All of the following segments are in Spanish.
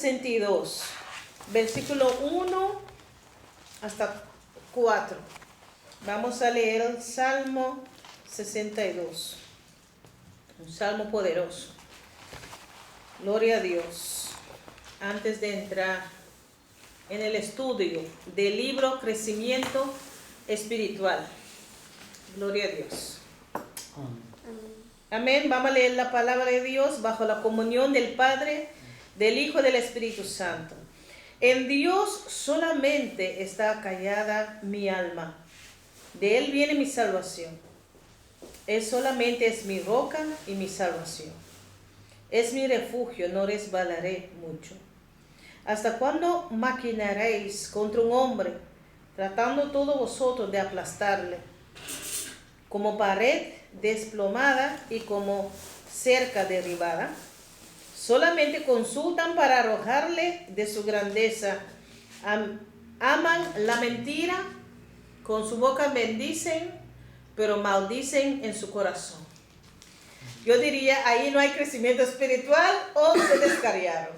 62, versículo 1 hasta 4. Vamos a leer el Salmo 62, un salmo poderoso. Gloria a Dios. Antes de entrar en el estudio del libro Crecimiento Espiritual. Gloria a Dios. Amén. Vamos a leer la palabra de Dios bajo la comunión del Padre, del Hijo y del Espíritu Santo. En Dios solamente está callada mi alma. De Él viene mi salvación. Él solamente es mi roca y mi salvación. Es mi refugio, no resbalaré mucho. ¿Hasta cuándo maquinaréis contra un hombre, tratando todos vosotros de aplastarle? Como pared desplomada y como cerca derribada. Solamente consultan para arrojarle de su grandeza. Aman la mentira, con su boca bendicen, pero maldicen en su corazón. Yo diría, ahí no hay crecimiento espiritual o se descarriaron.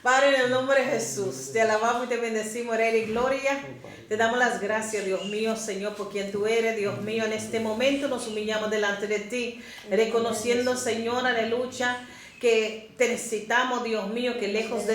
Padre, en el nombre de Jesús, te alabamos y te bendecimos, Rey y Gloria. Te damos las gracias, Dios mío, Señor, por quien tú eres, Dios mío. En este momento nos humillamos delante de ti, reconociendo, Señor, aleluya, que te necesitamos, Dios mío, que lejos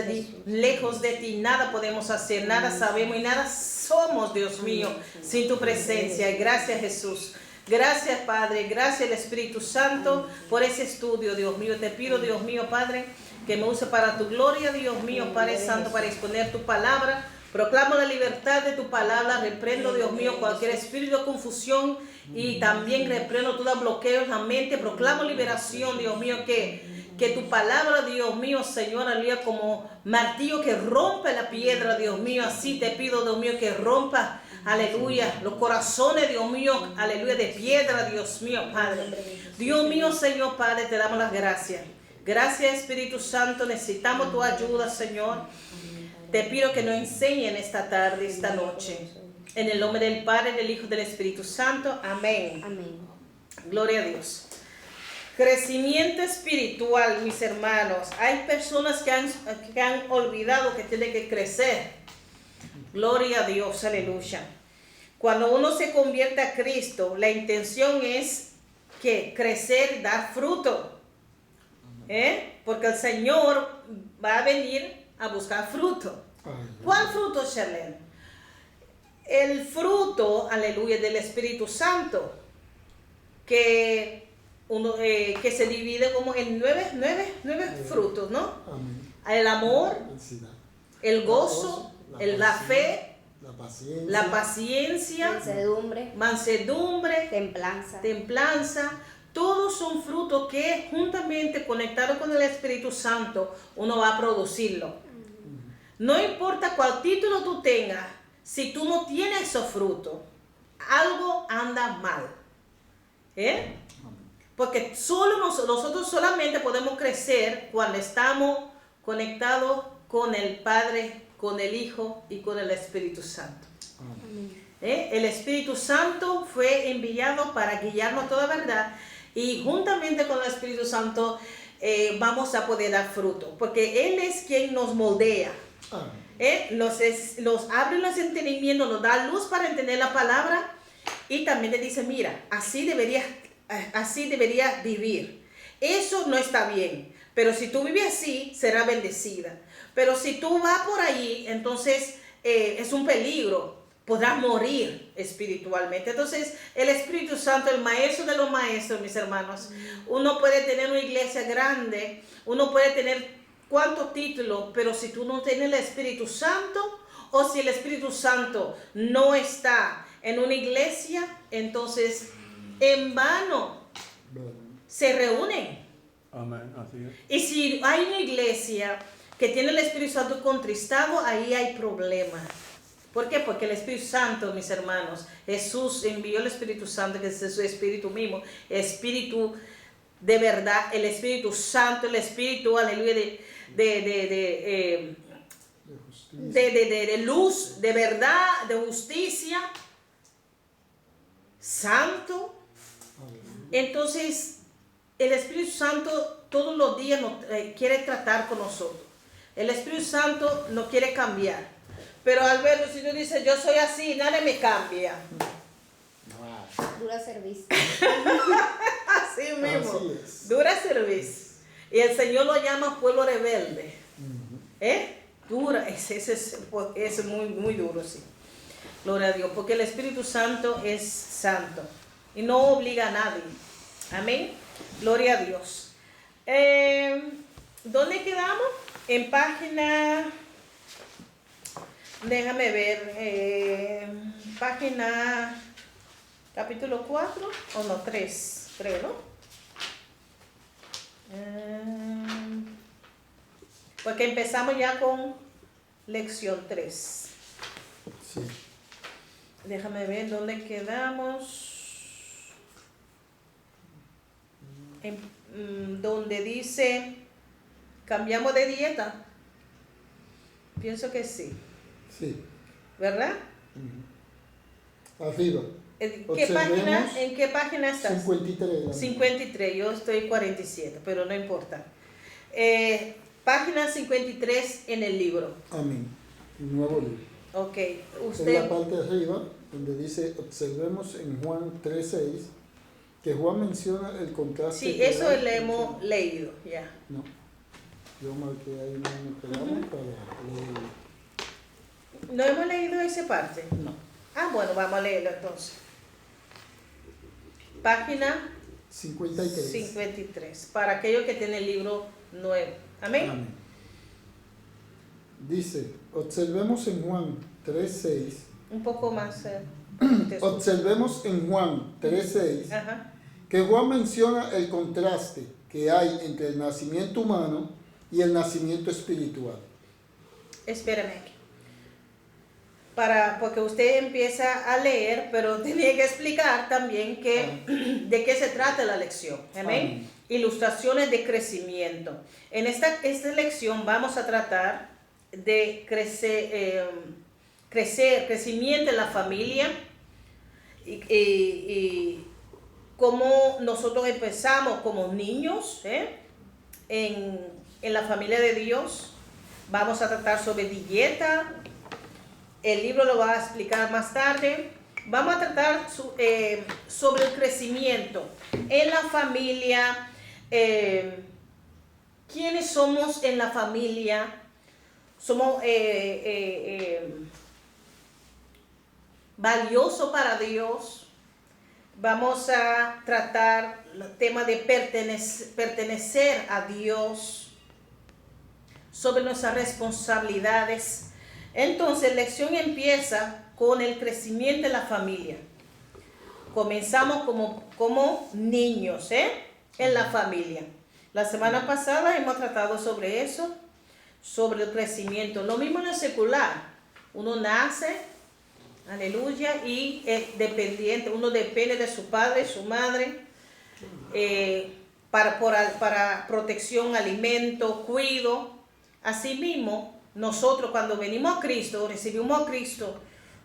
de ti nada podemos hacer, nada sabemos y nada somos, Dios mío, sin tu presencia. Y gracias, Jesús. Gracias, Padre. Gracias, el Espíritu Santo, por ese estudio, Dios mío. Te pido, Dios mío, Padre, que me use para tu gloria, Dios mío, Padre Santo, para exponer tu palabra. Proclamo la libertad de tu palabra. Reprendo, Dios mío, cualquier espíritu de confusión y también reprendo todo bloqueo en la mente. Proclamo liberación, Dios mío, que tu palabra, Dios mío, Señor, aleluya, como martillo que rompe la piedra, Dios mío. Así te pido, Dios mío, que rompa, aleluya, los corazones, Dios mío, aleluya, de piedra, Dios mío, Padre. Dios mío, Señor, Padre, te damos las gracias. Gracias, Espíritu Santo, necesitamos tu ayuda, Señor. Te pido que nos enseñen esta tarde, esta noche. En el nombre del Padre, del Hijo y del Espíritu Santo. Amén. Amén. Gloria a Dios. Crecimiento espiritual, mis hermanos. Hay personas que han olvidado que tienen que crecer. Gloria a Dios, aleluya. Cuando uno se convierte a Cristo, la intención es que crecer, dar fruto. Porque el Señor va a venir a buscar fruto. ¿Cuál fruto, Shalem? El fruto, aleluya, del Espíritu Santo, que se divide como en nueve frutos, ¿no? El amor, el gozo, la fe, la paciencia, mansedumbre, templanza. Todos son frutos que juntamente conectados con el Espíritu Santo uno va a producirlo. No importa cuál título tú tengas, si tú no tienes esos frutos, algo anda mal. Porque nosotros solamente podemos crecer cuando estamos conectados con el Padre, con el Hijo y con el Espíritu Santo. El Espíritu Santo fue enviado para guiarnos a toda verdad. Y juntamente con el Espíritu Santo vamos a poder dar fruto, porque Él es quien nos moldea. Nos abre los entendimientos, nos da luz para entender la palabra y también le dice, mira, así deberías vivir. Eso no está bien, pero si tú vives así, será bendecida. Pero si tú vas por ahí, entonces es un peligro. Podrás morir espiritualmente. Entonces, el Espíritu Santo, el maestro de los maestros, mis hermanos. Uno puede tener una iglesia grande, uno puede tener cuantos títulos, pero si tú no tienes el Espíritu Santo, o si el Espíritu Santo no está en una iglesia, entonces en vano se reúnen. Amén, así es. Y si hay una iglesia que tiene el Espíritu Santo contristado, ahí hay problemas. ¿Por qué? Porque el Espíritu Santo, mis hermanos, Jesús envió el Espíritu Santo, que es su Espíritu mismo, Espíritu de verdad, el Espíritu Santo, el Espíritu, aleluya, de luz, de verdad, de justicia, santo. Entonces, el Espíritu Santo todos los días quiere tratar con nosotros. El Espíritu Santo nos quiere cambiar. Pero Alberto, si tú dices, yo soy así, nadie me cambia. Dura servicio. Así mismo. Así es. Dura servicio. Y el Señor lo llama pueblo rebelde. Dura, es muy, muy duro, sí. Gloria a Dios, porque el Espíritu Santo es santo y no obliga a nadie. Amén. Gloria a Dios. ¿Dónde quedamos? En página, déjame ver, página capítulo 4 o no, 3, creo, ¿no? Porque empezamos ya con lección 3. Sí. Déjame ver dónde quedamos. Donde dice, cambiamos de dieta. Pienso que sí. Sí. ¿Verdad? Arriba. ¿En Observemos qué página estás? 53. 53, yo estoy 47, pero no importa. Página 53 en el libro. Amén. Nuevo libro. Ok, En la parte de arriba, donde dice, observemos en Juan 3:6, que Juan menciona el contraste. Sí, que eso hay le entre- hemos leído, ya. No. Yo marqué ahí un programa para leer. ¿No hemos leído esa parte? No. Ah, bueno, vamos a leerlo entonces. Página 53. 53, para aquellos que tienen el libro nuevo. Amén. Amén. Dice, observemos en Juan 3:6. Un poco más. Observemos en Juan 3:6 Ajá. que Juan menciona el contraste que hay entre el nacimiento humano y el nacimiento espiritual. Espérame aquí. Porque usted empieza a leer, pero tenía que explicar también de qué se trata la lección. Amén. Ilustraciones de crecimiento. En esta lección vamos a tratar de crecimiento en la familia y cómo nosotros empezamos como niños en la familia de Dios. Vamos a tratar sobre dieta. El libro lo va a explicar más tarde. Vamos a tratar sobre el crecimiento en la familia. ¿Quiénes somos en la familia? Somos valiosos para Dios. Vamos a tratar el tema de pertenecer a Dios, sobre nuestras responsabilidades. Entonces, la lección empieza con el crecimiento de la familia. Comenzamos como niños, en la familia. La semana pasada hemos tratado sobre eso, sobre el crecimiento. Lo mismo en el secular. Uno nace, aleluya, y es dependiente. Uno depende de su padre, su madre, para protección, alimento, cuido. Asimismo, nosotros cuando venimos a Cristo, recibimos a Cristo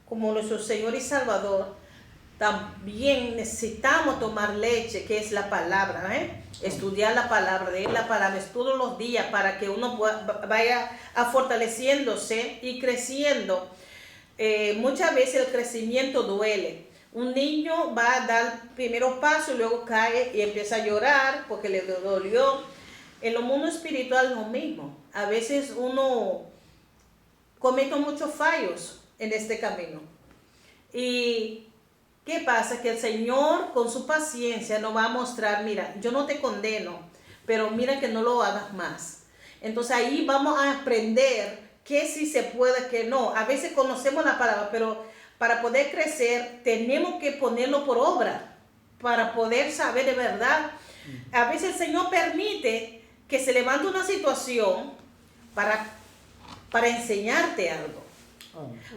como nuestro Señor y Salvador, también necesitamos tomar leche, que es la palabra, estudiar la palabra, leer la palabra todos los días para que uno vaya fortaleciéndose y creciendo. Muchas veces el crecimiento duele. Un niño va a dar primeros pasos y luego cae y empieza a llorar porque le dolió. En el mundo espiritual es lo mismo. A veces uno comete muchos fallos en este camino. ¿Y qué pasa? Que el Señor con su paciencia nos va a mostrar, mira, yo no te condeno, pero mira que no lo hagas más. Entonces ahí vamos a aprender que sí se puede, que no. A veces conocemos la palabra, pero para poder crecer tenemos que ponerlo por obra, para poder saber de verdad. A veces el Señor permite que se levante una situación para enseñarte algo,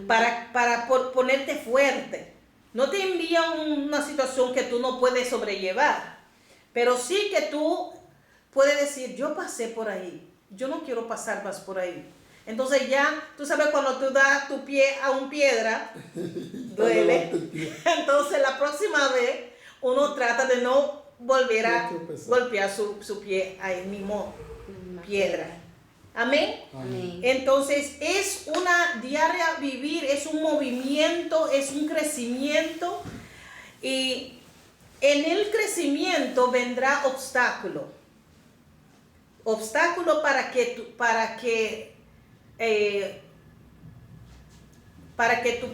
para ponerte fuerte. No te envía una situación que tú no puedes sobrellevar, pero sí que tú puedes decir, yo pasé por ahí, yo no quiero pasar más por ahí. Entonces ya, tú sabes, cuando tú das tu pie a una piedra, duele. Entonces la próxima vez uno trata de no volver a Sí, tropezar. golpear su pie ahí mismo, piedra. Amén. Amén. Entonces es una diaria vivir, es un movimiento, es un crecimiento, y en el crecimiento vendrá obstáculo. Obstáculo para que tú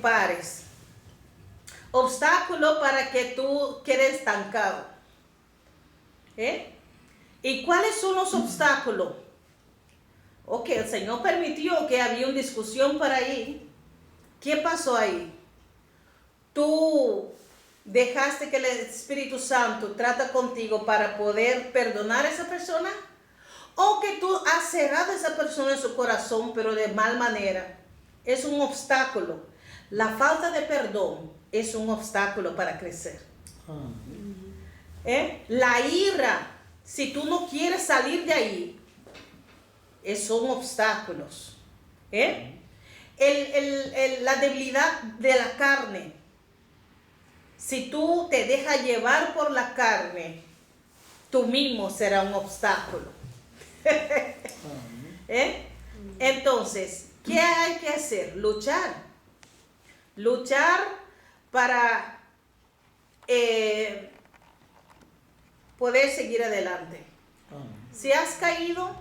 pares. Obstáculo para que tú quedes estancado. ¿Y cuáles son los obstáculos? Ok, el Señor permitió que había una discusión por ahí. ¿Qué pasó ahí? Tú dejaste que el Espíritu Santo trata contigo para poder perdonar a esa persona, o que tú has cerrado a esa persona en su corazón, pero de mal manera. Es un obstáculo. La falta de perdón es un obstáculo para crecer. La ira, si tú no quieres salir de ahí, son obstáculos. La debilidad de la carne, si tú te dejas llevar por la carne, tú mismo será un obstáculo. Entonces, ¿qué hay que hacer? Luchar para poder seguir adelante. Si has caído,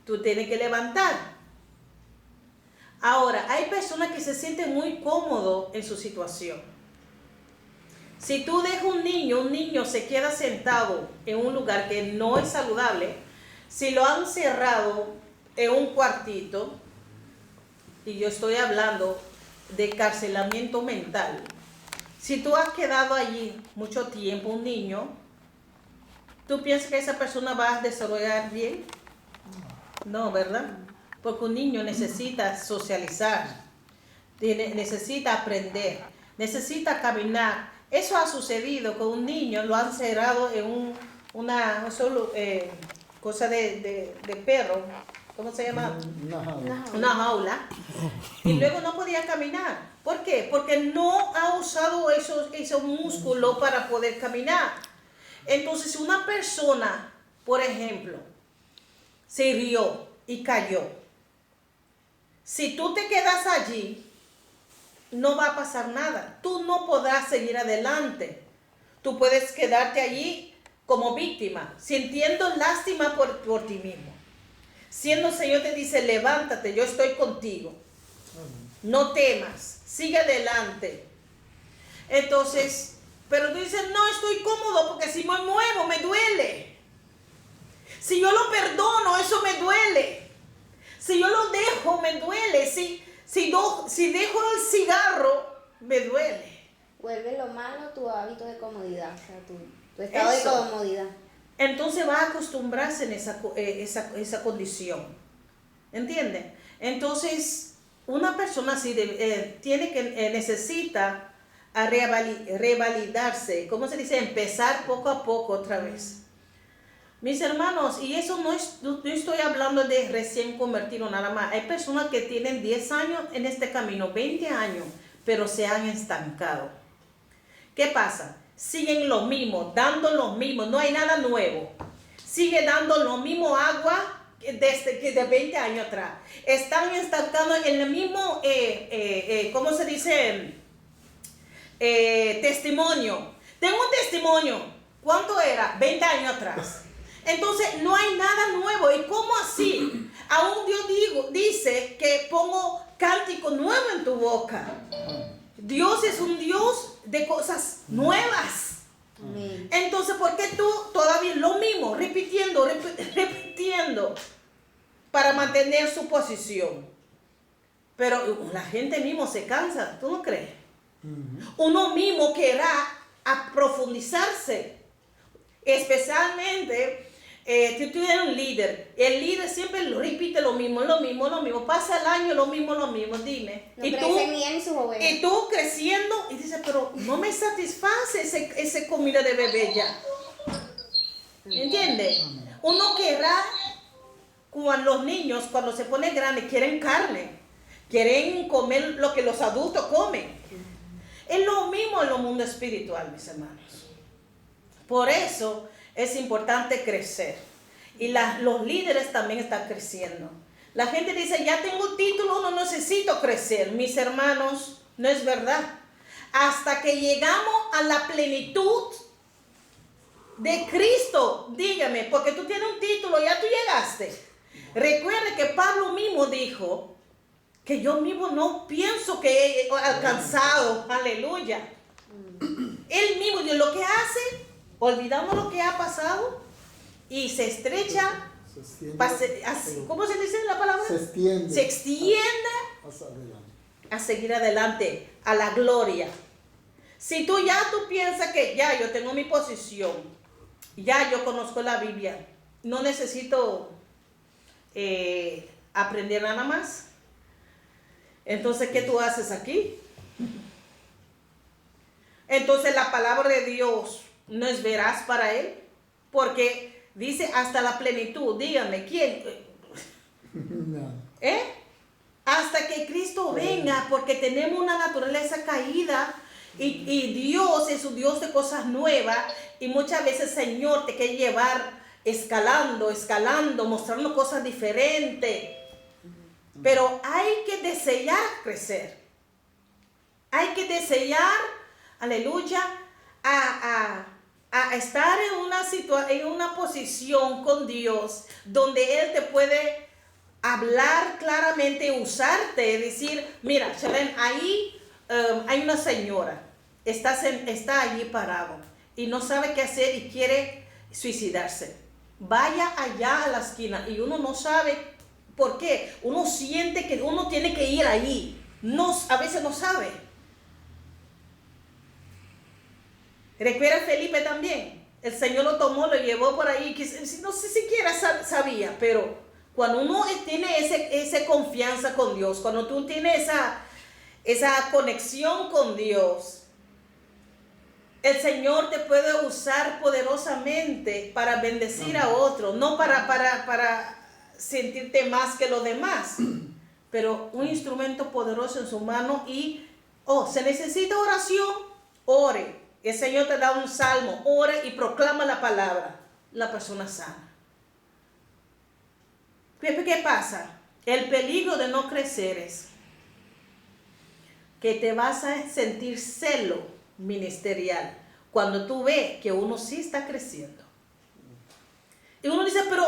tú tienes que levantar. Ahora, hay personas que se sienten muy cómodos en su situación. Si tú dejas un niño se queda sentado en un lugar que no es saludable. Si lo han cerrado en un cuartito, y yo estoy hablando de encarcelamiento mental. Si tú has quedado allí mucho tiempo, un niño, ¿tú piensas que esa persona va a desarrollar bien? No, ¿verdad? Porque un niño necesita socializar, necesita aprender, necesita caminar. Eso ha sucedido con un niño, lo han cerrado en una cosa de perro, ¿cómo se llama? Una jaula. Y luego no podía caminar. ¿Por qué? Porque no ha usado esos músculos para poder caminar. Entonces, si una persona, por ejemplo, se hirió y cayó, si tú te quedas allí, no va a pasar nada. Tú no podrás seguir adelante. Tú puedes quedarte allí como víctima, sintiendo lástima por ti mismo. Siendo el Señor te dice, levántate, yo estoy contigo. No temas, sigue adelante. Entonces, pero tú dices, no estoy cómodo porque si me muevo me duele. Si yo lo perdono, eso me duele. Si yo lo dejo, me duele. Si dejo el cigarro, me duele. Vuelve lo malo tu hábito de comodidad, o sea, tu estado de comodidad. Entonces va a acostumbrarse en esa condición. ¿Entienden? Entonces, una persona así necesita revalidarse. ¿Cómo se dice? Empezar poco a poco otra vez. Mis hermanos, y eso no estoy hablando de recién convertido nada más. Hay personas que tienen 10 años en este camino, 20 años, pero se han estancado. ¿Qué pasa? Siguen lo mismo, dando lo mismo, no hay nada nuevo. Sigue dando lo mismo agua desde que de 20 años atrás. Están estancados en el mismo, ¿cómo se dice? Testimonio. Tengo un testimonio. ¿Cuánto era? 20 años atrás. Entonces no hay nada nuevo. ¿Y cómo así? Aún Dios dice que pongo cántico nuevo en tu boca. Dios es un Dios de cosas nuevas. Amén. Entonces, ¿por qué tú todavía lo mismo? Repitiendo para mantener su posición. Pero la gente mismo se cansa, ¿tú no crees? Uno mismo querrá profundizarse. Especialmente, si tú eres un líder, el líder siempre repite lo mismo, pasa el año lo mismo, dime. No crecen ni en sus ovejas. Y tú creciendo y dices, pero no me satisface ese comida de bebé ya. ¿Entiendes? Uno querrá, cuando los niños, cuando se ponen grandes, quieren carne, quieren comer lo que los adultos comen. Es lo mismo en el mundo espiritual, mis hermanos. Por eso es importante crecer. Y los líderes también están creciendo. La gente dice, ya tengo título, no necesito crecer. Mis hermanos, no es verdad. Hasta que llegamos a la plenitud de Cristo, dígame, porque tú tienes un título, ya tú llegaste. Recuerde que Pablo mismo dijo que yo mismo no pienso que he alcanzado, aleluya. Él mismo dio lo que hace, olvidamos lo que ha pasado y se estrecha, ¿cómo se dice la palabra? Se extiende a seguir adelante, a la gloria. Si tú piensas que ya yo tengo mi posición, ya yo conozco la Biblia, no necesito aprender nada más, entonces ¿qué tú haces aquí? Entonces la palabra de Dios no es veraz para él, porque dice hasta la plenitud. Dígame, ¿quién? No. Hasta que Cristo venga, porque tenemos una naturaleza caída y Dios es un Dios de cosas nuevas y muchas veces Señor te quiere llevar escalando, mostrando cosas diferentes. Pero hay que desear crecer. Hay que desear, aleluya, a estar en una posición con Dios donde Él te puede hablar claramente, usarte, decir, mira, Shalem, ahí hay una señora, está allí parado y no sabe qué hacer y quiere suicidarse. Vaya allá a la esquina y uno no sabe por qué. Uno siente que uno tiene que ir allí. A veces no sabe. Recuerda Felipe también. El Señor lo tomó, lo llevó por ahí. No sé siquiera sabía, pero cuando uno tiene esa confianza con Dios, cuando tú tienes esa conexión con Dios, el Señor te puede usar poderosamente para bendecir a otros, no para sentirte más que los demás, pero un instrumento poderoso en su mano y, se necesita oración, ore. El Señor te da un salmo, ore y proclama la palabra, la persona sana. ¿Qué pasa? El peligro de no crecer es que te vas a sentir celo ministerial cuando tú ves que uno sí está creciendo. Y uno dice, pero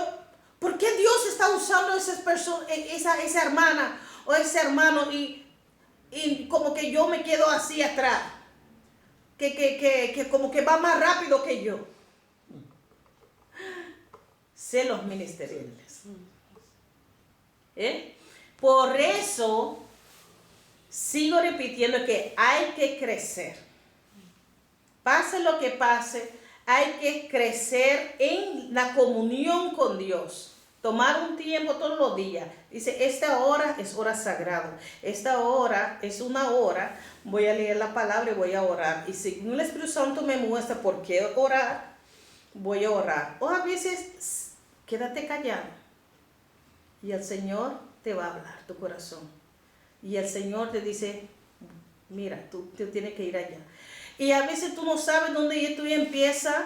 ¿por qué Dios está usando a esas personas, esa hermana o ese hermano y como que yo me quedo así atrás? Que como que va más rápido que yo. Celos ministeriales. Por eso sigo repitiendo que hay que crecer. Pase lo que pase, hay que crecer en la comunión con Dios. Tomar un tiempo todos los días. Dice, esta hora es hora sagrada. Esta hora es una hora. Voy a leer la palabra y voy a orar. Y si el Espíritu Santo me muestra por qué orar, voy a orar. O a veces, quédate callado. Y el Señor te va a hablar tu corazón. Y el Señor te dice, mira, tú tienes que ir allá. Y a veces tú no sabes dónde tú empiezas.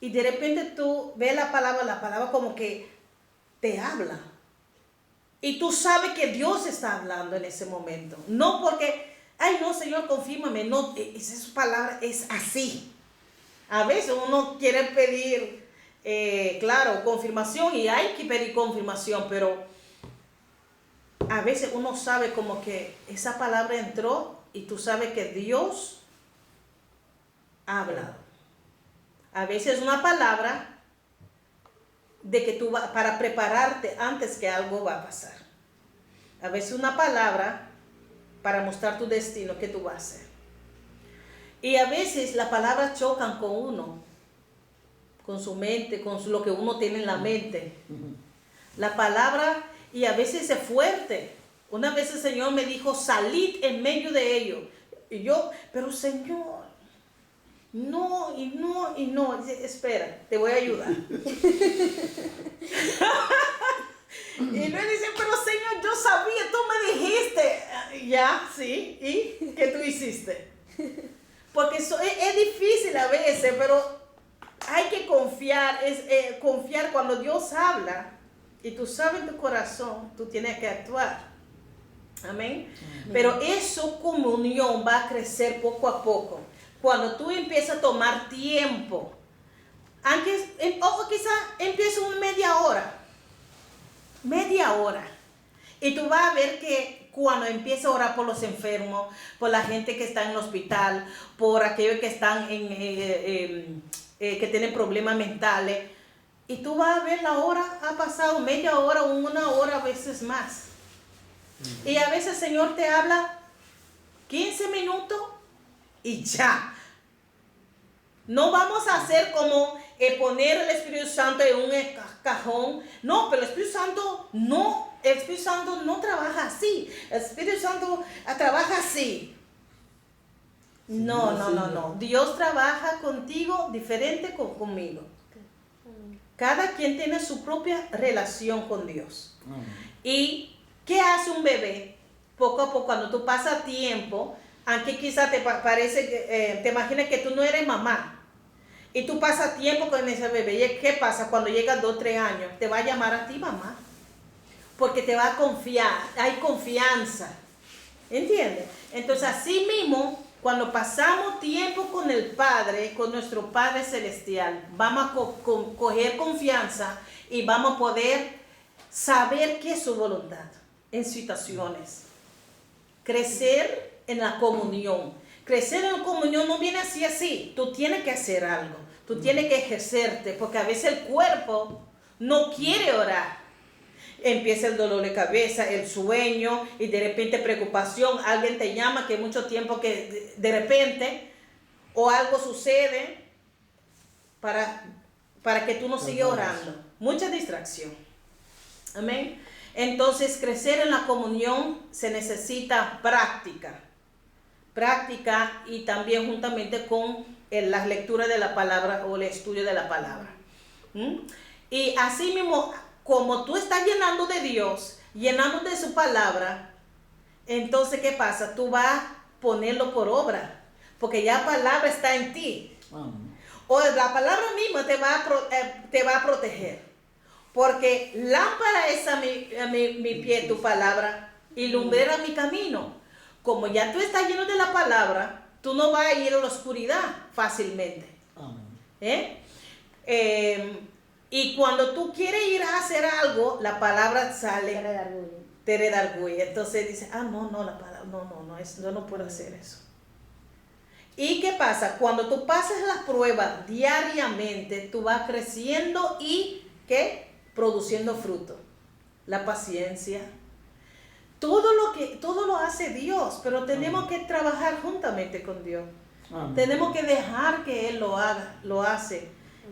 Y de repente tú ves la palabra como que te habla. Y tú sabes que Dios está hablando en ese momento. No porque, ay no, Señor, confírmame. No, esa palabra es así. A veces uno quiere pedir, claro, confirmación y hay que pedir confirmación, pero a veces uno sabe como que esa palabra entró y tú sabes que Dios ha hablado. A veces una palabra de que tú para prepararte antes que algo va a pasar. A veces una palabra para mostrar tu destino que tú vas a hacer. Y a veces las palabras chocan con uno, con su mente, con lo que uno tiene en la mente. La palabra, y a veces es fuerte. Una vez el Señor me dijo, salid en medio de ellos. Y yo, pero Señor, no, y no, y no. Dice, espera, te voy a ayudar. Y luego dice, pero Señor, yo sabía, tú me dijiste. Ya, sí, ¿y qué tú hiciste? Porque es difícil a veces, pero hay que confiar, confiar cuando Dios habla y tú sabes en tu corazón, tú tienes que actuar. Amén. Pero eso comunión va a crecer poco a poco. Cuando tú empiezas a tomar tiempo, aunque, o quizá empieza una media hora. Y tú vas a ver que cuando empieza a orar por los enfermos, por la gente que está en el hospital, por aquellos que están que tienen problemas mentales, y tú vas a ver la hora ha pasado, media hora o una hora, a veces más. Y a veces el Señor te habla 15 minutos y ya. No vamos a hacer como poner el Espíritu Santo en un cajón. No, pero el Espíritu Santo no trabaja así. El Espíritu Santo trabaja así. No. Dios trabaja contigo diferente conmigo. Cada quien tiene su propia relación con Dios. Y ¿qué hace un bebé? Poco a poco, cuando tú pasas tiempo, aunque quizás te parece que te imaginas que tú no eres mamá y tú pasas tiempo con ese bebé, ¿qué pasa? Cuando llega 2 o 3 años, te va a llamar a ti mamá, porque te va a confiar, hay confianza, ¿entiendes? Entonces así mismo, cuando pasamos tiempo con el Padre, con nuestro Padre Celestial, vamos a coger confianza y vamos a poder saber qué es su voluntad en situaciones. Crecer en la comunión. Crecer en la comunión no viene así. Tú tienes que hacer algo. Tú tienes que ejercerte, porque a veces el cuerpo no quiere orar. Empieza el dolor de cabeza, el sueño y de repente preocupación. Alguien te llama que mucho tiempo que de repente o algo sucede para que tú no sigas orando. Mucha distracción. Amén. Entonces, crecer en la comunión se necesita práctica y también juntamente con la lectura de la palabra o el estudio de la palabra. Y así mismo, como tú estás llenando de Dios, llenando de su palabra, entonces, ¿qué pasa? Tú vas a ponerlo por obra, porque ya la palabra está en ti. O la palabra misma te va a proteger. Porque lámpara es a mi pie tu palabra y lumbrera mi camino. Como ya tú estás lleno de la palabra, tú no vas a ir a la oscuridad fácilmente. Y cuando tú quieres ir a hacer algo, la palabra sale. Te redarguye. Entonces dices, no, la palabra, yo no puedo hacer eso. ¿Y qué pasa? Cuando tú pasas las pruebas diariamente, tú vas creciendo y ¿qué? Produciendo fruto, la paciencia, todo lo hace Dios, pero tenemos que trabajar juntamente con Dios. Tenemos que dejar que Él lo haga, lo hace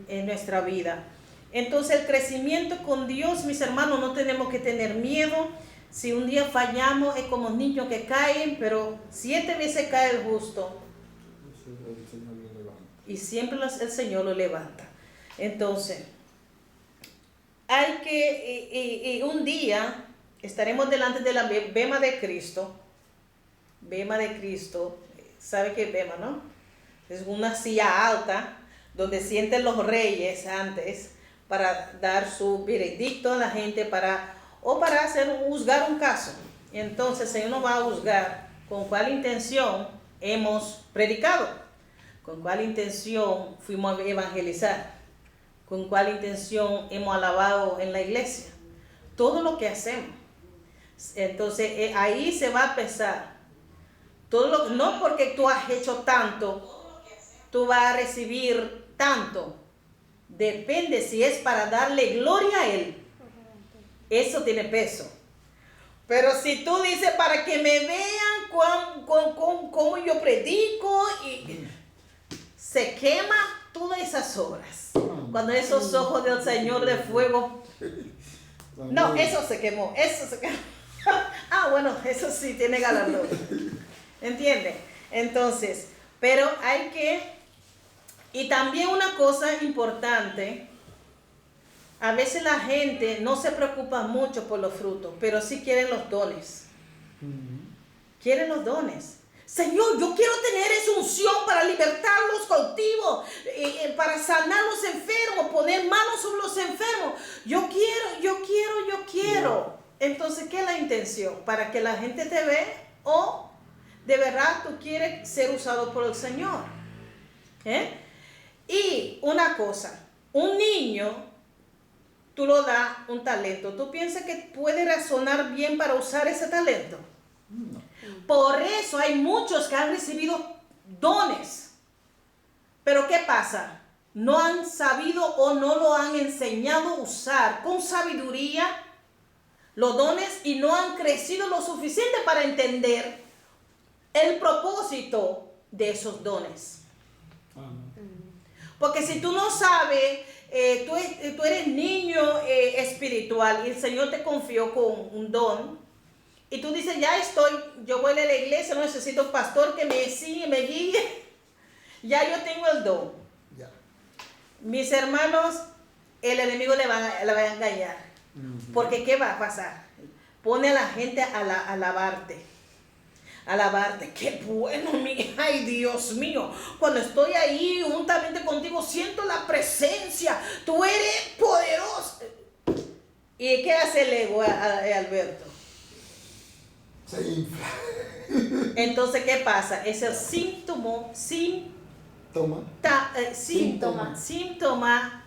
en nuestra vida. Entonces el crecimiento con Dios, mis hermanos, no tenemos que tener miedo. Si un día fallamos es como niños que caen, pero 7 veces cae el justo y siempre el Señor lo levanta. Entonces hay que, y un día estaremos delante de la bema de Cristo. Bema de Cristo, ¿sabe qué es bema, no? Es una silla alta donde sienten los reyes antes para dar su veredicto a la gente, para juzgar un caso. Entonces el Señor nos va a juzgar con cuál intención hemos predicado, con cuál intención fuimos a evangelizar, con cuál intención hemos alabado en la iglesia, todo lo que hacemos. Entonces ahí se va a pesar todo no porque tú has hecho tanto, tú vas a recibir tanto. Depende si es para darle gloria a Él. Eso tiene peso. Pero si tú dices para que me vean cómo yo predico, y se quema todas esas obras. Cuando esos ojos del Señor de fuego, no, eso se quemó. Bueno, eso sí tiene galardón. ¿Entiendes? Entonces, pero hay que, y también una cosa importante, a veces la gente no se preocupa mucho por los frutos, pero sí quieren los dones. Quieren los dones. Señor, yo quiero tener esa unción para libertar los cautivos, para sanar los enfermos, poner manos sobre los enfermos. Yo quiero. Entonces, ¿qué es la intención? ¿Para que la gente te vea o de verdad tú quieres ser usado por el Señor? Y una cosa, un niño, tú lo das un talento. ¿Tú piensas que puede razonar bien para usar ese talento? No. Por eso hay muchos que han recibido dones. Pero ¿qué pasa? No han sabido o no lo han enseñado a usar con sabiduría los dones y no han crecido lo suficiente para entender el propósito de esos dones. Porque si tú no sabes, tú eres niño espiritual y el Señor te confió con un don. Y tú dices, yo voy a la iglesia, no necesito un pastor que me siga, me guíe. Ya yo tengo el don. Ya. Mis hermanos, el enemigo le va a engañar. Porque ¿qué va a pasar? Pone a la gente a alabarte. Qué bueno, ay Dios mío. Cuando estoy ahí juntamente contigo, siento la presencia. Tú eres poderoso. ¿Y qué hace el ego, Alberto? Se infla. Entonces, ¿qué pasa? Es el síntoma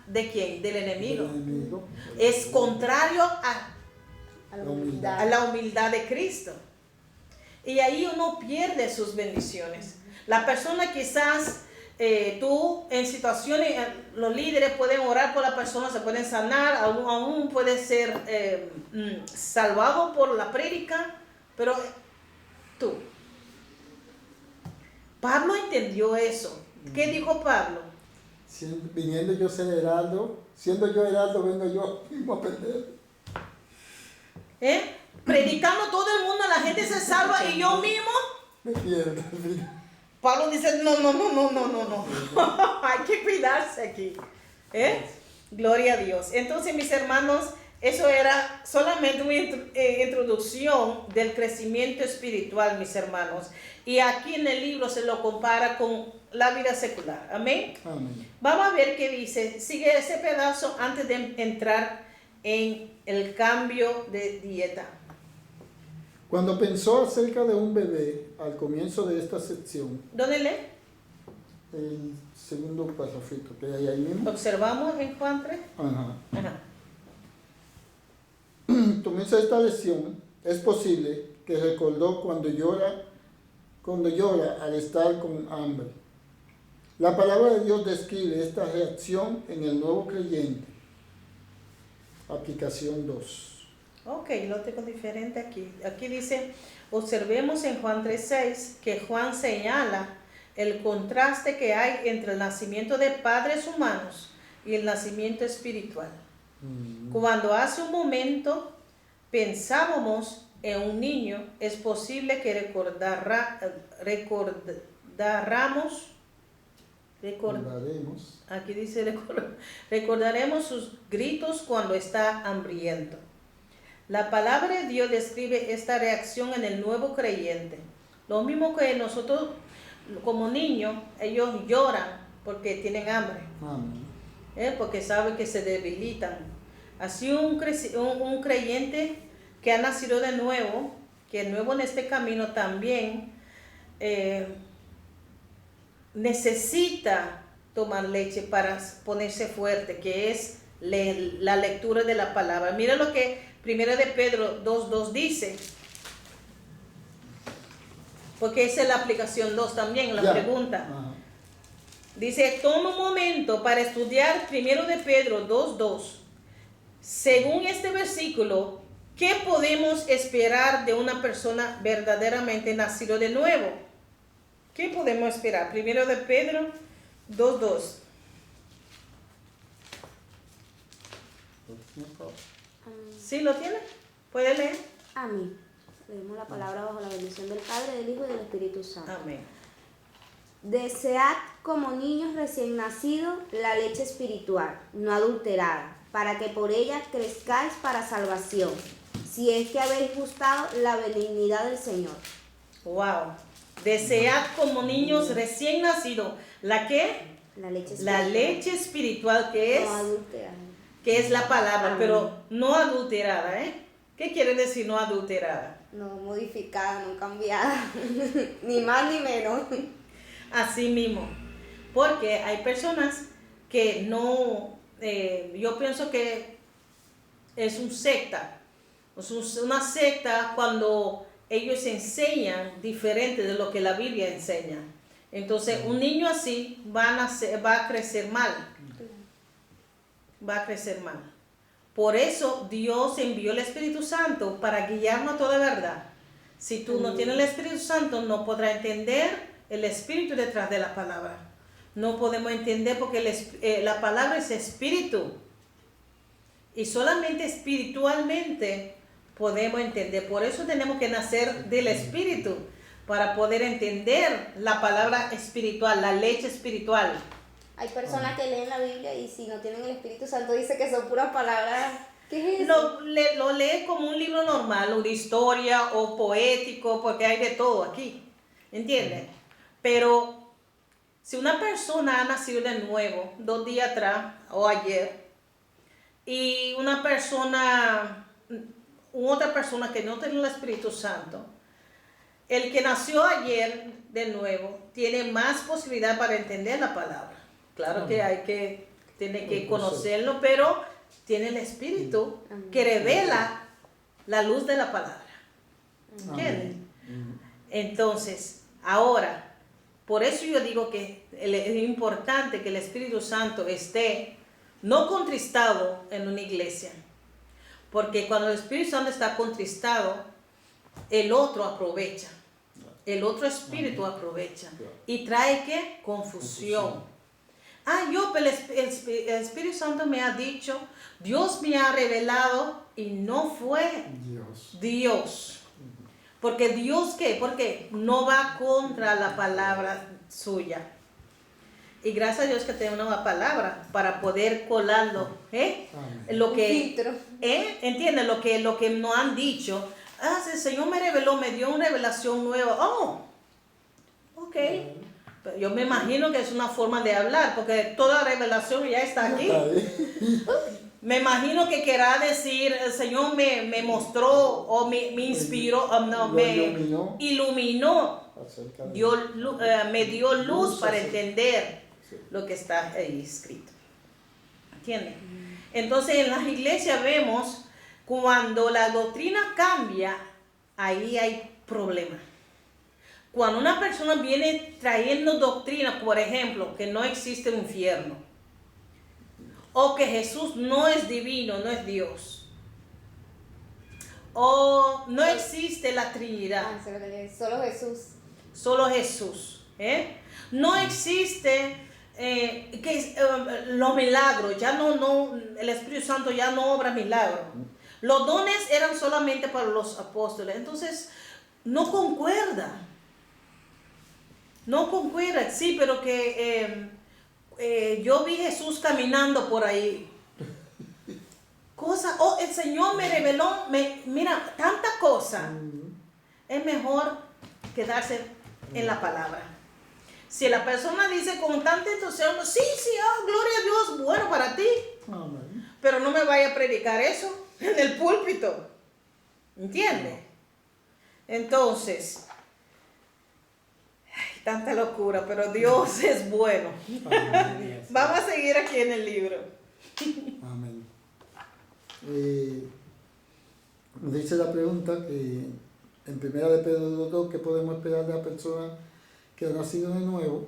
¿de quién? Del enemigo. Es contrario a la humildad de Cristo. Y ahí uno pierde sus bendiciones. La persona quizás, tú en situaciones, los líderes pueden orar por la persona, se pueden sanar, aún puede ser salvado por la prédica. Pero tú, Pablo entendió eso. ¿Qué dijo Pablo? Viniendo yo ser heraldo, siendo yo heraldo, vengo yo mismo a perder. Predicando todo el mundo, la gente se salva y yo mismo Me pierdo. Pablo dice, no. Hay que cuidarse aquí. Gloria a Dios. Entonces, mis hermanos, eso era solamente una introducción del crecimiento espiritual, mis hermanos. Y aquí en el libro se lo compara con la vida secular. Amén. Amén. Vamos a ver qué dice. Sigue ese pedazo antes de entrar en el cambio de dieta. Cuando pensó acerca de un bebé, al comienzo de esta sección, ¿Dónde lee? el segundo parrafito que hay ahí mismo. Observamos en Juan 3. Ajá. Ajá. Comienza esta lección. Es posible que recordó cuando llora al estar con hambre. La palabra de Dios describe esta reacción en el nuevo creyente. Aplicación 2. Ok, lo tengo diferente aquí. Aquí dice, observemos en Juan 3:6 que Juan señala el contraste que hay entre el nacimiento de padres humanos y el nacimiento espiritual. Cuando hace un momento pensábamos en un niño, es posible que aquí dice, recordaremos sus gritos cuando está hambriento. La palabra de Dios describe esta reacción en el nuevo creyente. Lo mismo que nosotros como niños, ellos lloran porque tienen hambre. Porque saben que se debilitan. Así un creyente que ha nacido de nuevo, que es nuevo en este camino también, necesita tomar leche para ponerse fuerte, que es la lectura de la palabra. Mira lo que 1 de Pedro 2:2 dice, porque esa es la aplicación 2 también, la pregunta. Dice, toma un momento para estudiar 1 de Pedro 2:2. Según este versículo, ¿qué podemos esperar de una persona verdaderamente nacida de nuevo? ¿Qué podemos esperar? 1 de Pedro 2:2. ¿Sí lo tiene? ¿Puede leer? Amén. Leemos la palabra bajo la bendición del Padre, del Hijo y del Espíritu Santo. Amén. Desead como niños recién nacidos la leche espiritual, no adulterada, para que por ella crezcáis para salvación, si es que habéis gustado la benignidad del Señor. Wow. Desead como niños recién nacidos. ¿La qué? La leche espiritual que no adulterada. es la palabra, Amén. pero no adulterada, ¿eh? ¿Qué quiere decir no adulterada? No modificada, no cambiada, ni más ni menos. Así mismo, porque hay personas que no, yo pienso que es una secta cuando ellos enseñan diferente de lo que la Biblia enseña. Entonces, un niño así va a crecer mal. Va a crecer mal. Por eso Dios envió el Espíritu Santo para guiarnos a toda verdad. Si tú no tienes el Espíritu Santo, no podrás entender el Espíritu detrás de la palabra. No podemos entender porque la palabra es espíritu. Y solamente espiritualmente podemos entender. Por eso tenemos que nacer del Espíritu, para poder entender la palabra espiritual, la leche espiritual. Hay personas que leen la Biblia y si no tienen el Espíritu Santo dice que son puras palabras. ¿Qué es eso? Lo lee como un libro normal, o de historia o poético, porque hay de todo aquí, ¿entiendes? Pero si una persona ha nacido de nuevo 2 días atrás o ayer, y otra persona que no tiene el Espíritu Santo, el que nació ayer de nuevo tiene más posibilidad para entender la palabra. Claro que tiene que conocerlo, pero tiene el Espíritu que revela la luz de la palabra. ¿Entiendes? Entonces, ahora, por eso yo digo que es importante que el Espíritu Santo esté no contristado en una iglesia. Porque cuando el Espíritu Santo está contristado, el otro aprovecha. El otro espíritu aprovecha. Y trae ¿qué? Confusión. Pero el Espíritu Santo me ha dicho, Dios me ha revelado y no fue Dios. Porque Dios ¿qué? Porque no va contra la palabra suya. Y gracias a Dios que tenemos una palabra para poder colarlo, lo que, ¿entiendes? Lo que nos han dicho. El Señor me reveló, me dio una revelación nueva. Ok. Pero yo me imagino que es una forma de hablar, porque toda revelación ya está aquí. Me imagino que querrá decir, el Señor me mostró o me inspiró, me iluminó, me dio luz para entender lo que está ahí escrito. ¿Entiendes? Entonces en las iglesias vemos, cuando la doctrina cambia, ahí hay problemas. Cuando una persona viene trayendo doctrina, por ejemplo, que no existe un infierno, o que Jesús no es divino, no es Dios, o no existe la Trinidad, Solo Jesús. Solo Jesús, no existe los milagros, ya no, el Espíritu Santo ya no obra milagros. Los dones eran solamente para los apóstoles, entonces no concuerda. No concuerda, sí, pero que yo vi Jesús caminando por ahí. El Señor me reveló, mira, tanta cosa. Es mejor quedarse en la palabra. Si la persona dice con tanto entusiasmo, sí, gloria a Dios, bueno para ti. Amén. Pero no me vaya a predicar eso en el púlpito. ¿Entiendes? Entonces, tanta locura, pero Dios es bueno. Vamos a seguir aquí en el libro. Amén. Nos dice la pregunta que en 1 de Pedro 2, ¿qué podemos esperar de la persona que ha nacido de nuevo?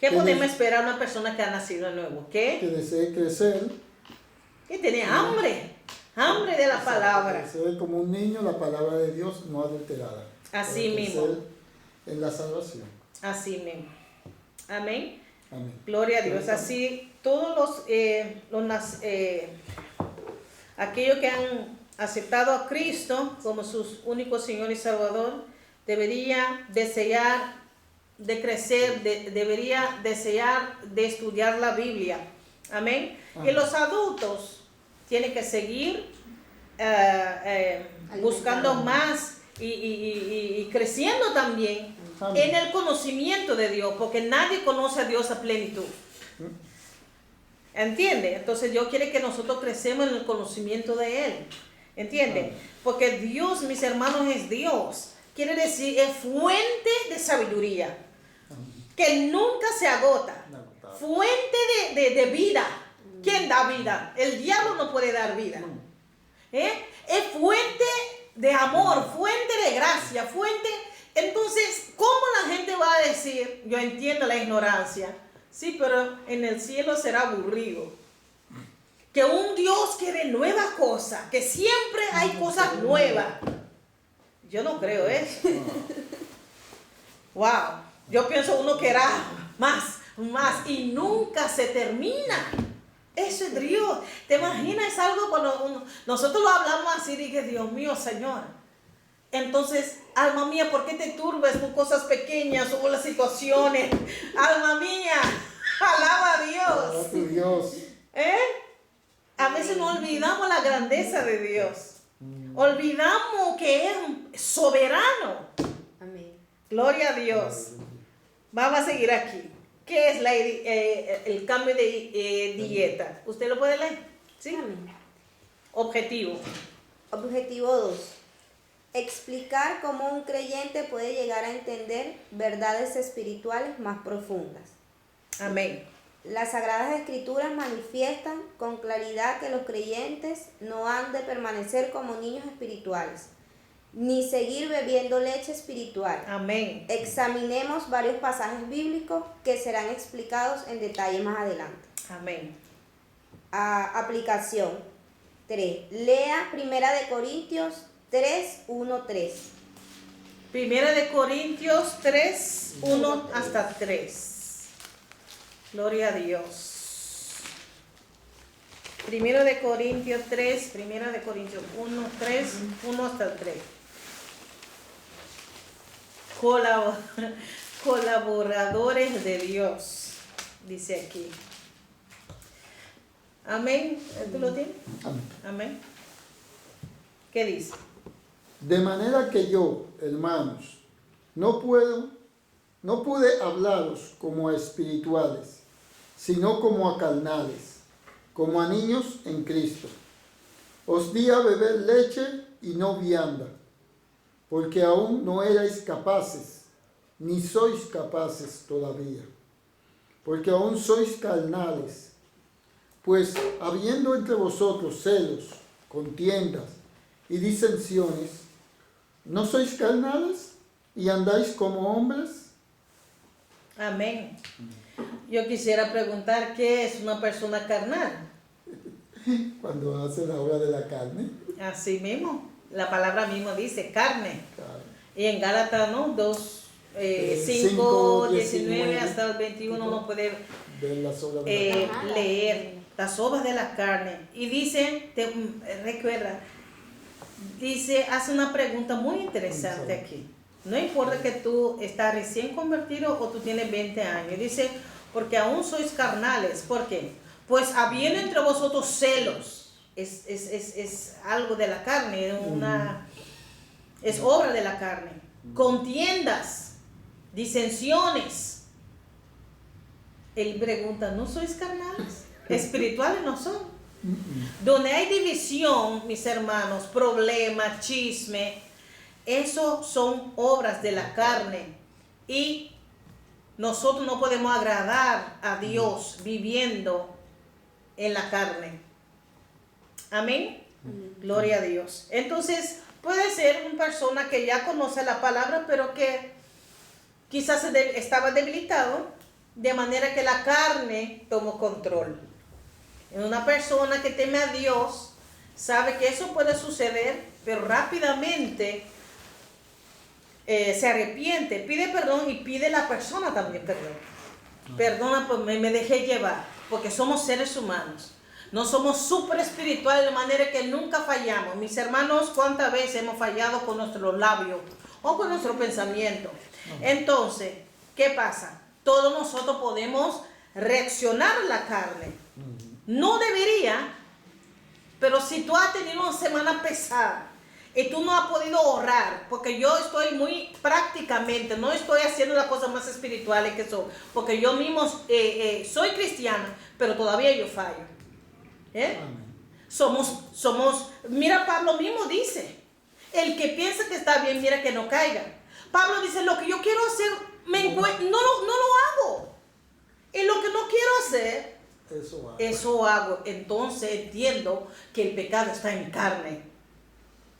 ¿Qué podemos esperar de una persona que ha nacido de nuevo? ¿Qué? Que desee crecer. Que tiene hambre de la palabra. Crecer como un niño la palabra de Dios no adulterada. Así mismo. En la salvación. Así mismo. Amén. Amén. Gloria a Dios. Así todos aquellos que han aceptado a Cristo como su único Señor y Salvador, debería desear de crecer, debería desear de estudiar la Biblia. Amén. Y los adultos tienen que seguir buscando más y creciendo también en el conocimiento de Dios, porque nadie conoce a Dios a plenitud. ¿Entiende? Entonces Dios quiere que nosotros crecemos en el conocimiento de Él. ¿Entiende? Porque Dios, mis hermanos, es Dios. Quiere decir, es fuente de sabiduría, que nunca se agota. Fuente de vida. ¿Quién da vida? El diablo no puede dar vida. Es fuente de amor, fuente de gracia, fuente. Entonces, ¿cómo la gente va a decir? Yo entiendo la ignorancia. Sí, pero en el cielo será aburrido. Que un Dios quiere nuevas cosas, que siempre hay cosas nuevas. Yo no creo eso. Wow. Yo pienso uno que era más, y nunca se termina. Eso es Dios. ¿Te imaginas? Es algo cuando nosotros lo hablamos así, y dije, Dios mío, Señor. Entonces, alma mía, ¿por qué te turbes con cosas pequeñas o con las situaciones? Alma mía, alaba a Dios. Dios. A veces nos olvidamos la grandeza de Dios. Olvidamos que es soberano. Amén. Gloria a Dios. Vamos a seguir aquí. ¿Qué es el cambio de dieta? ¿Usted lo puede leer? ¿Sí? Amén. Objetivo. Objetivo 2. Explicar cómo un creyente puede llegar a entender verdades espirituales más profundas. Amén. Las Sagradas Escrituras manifiestan con claridad que los creyentes no han de permanecer como niños espirituales, ni seguir bebiendo leche espiritual. Amén. Examinemos varios pasajes bíblicos que serán explicados en detalle más adelante. Amén. Aplicación 3. Lea 1 Corintios 3, 1, 3. Primera de Corintios 3, 1 hasta 3. Gloria a Dios. Primero de Corintios 3, Primera de Corintios 1, 3, 1 hasta 3. Colaboradores de Dios, dice aquí. Amén. ¿Tú lo tienes? Amén. Amén. ¿Qué dice? De manera que yo, hermanos, no pude hablaros como a espirituales, sino como a carnales, como a niños en Cristo. Os di a beber leche y no vianda, porque aún no erais capaces, ni sois capaces todavía, porque aún sois carnales. Pues habiendo entre vosotros celos, contiendas y disensiones, ¿no sois carnales y andáis como hombres? Amén. Yo quisiera preguntar, ¿qué es una persona carnal? Cuando hace la obra de la carne. Así mismo, la palabra mismo dice carne. Claro. Y en Gálatas, ¿no? 2, 5, 5, 19 19, hasta el 21 no puede Ver las obras de la carne. leer las obras de la carne. Y dice, recuerda, dice, hace una pregunta muy interesante aquí. No importa que tú estás recién convertido o tú tienes 20 años. Dice, porque aún sois carnales. ¿Por qué? Pues habiendo entre vosotros celos. Es algo de la carne, es obra de la carne. Contiendas, disensiones. Él pregunta, ¿no sois carnales? Espirituales no son. Donde hay división, mis hermanos, problemas, chisme, eso son obras de la carne. Y nosotros no podemos agradar a Dios viviendo en la carne. Amén. Gloria a Dios. Entonces, puede ser una persona que ya conoce la palabra, pero que quizás estaba debilitado, de manera que la carne tomó control. En una persona que teme a Dios, sabe que eso puede suceder, pero rápidamente se arrepiente, pide perdón y pide a la persona también perdón. Perdona, pues me dejé llevar, porque somos seres humanos. No somos súper espirituales de manera que nunca fallamos. Mis hermanos, ¿cuántas veces hemos fallado con nuestros labios o con nuestro pensamiento? Entonces, ¿qué pasa? Todos nosotros podemos reaccionar a la carne. No debería, pero si tú has tenido una semana pesada, y tú no has podido ahorrar, porque yo estoy muy prácticamente, no estoy haciendo las cosas más espirituales que son, porque yo mismo soy cristiana, pero todavía yo fallo. Amén. Mira, Pablo mismo dice, el que piensa que está bien, mira que no caiga. Pablo dice, lo que yo quiero hacer, no lo hago. Y lo que no quiero hacer, eso hago. Entonces entiendo que el pecado está en mi carne.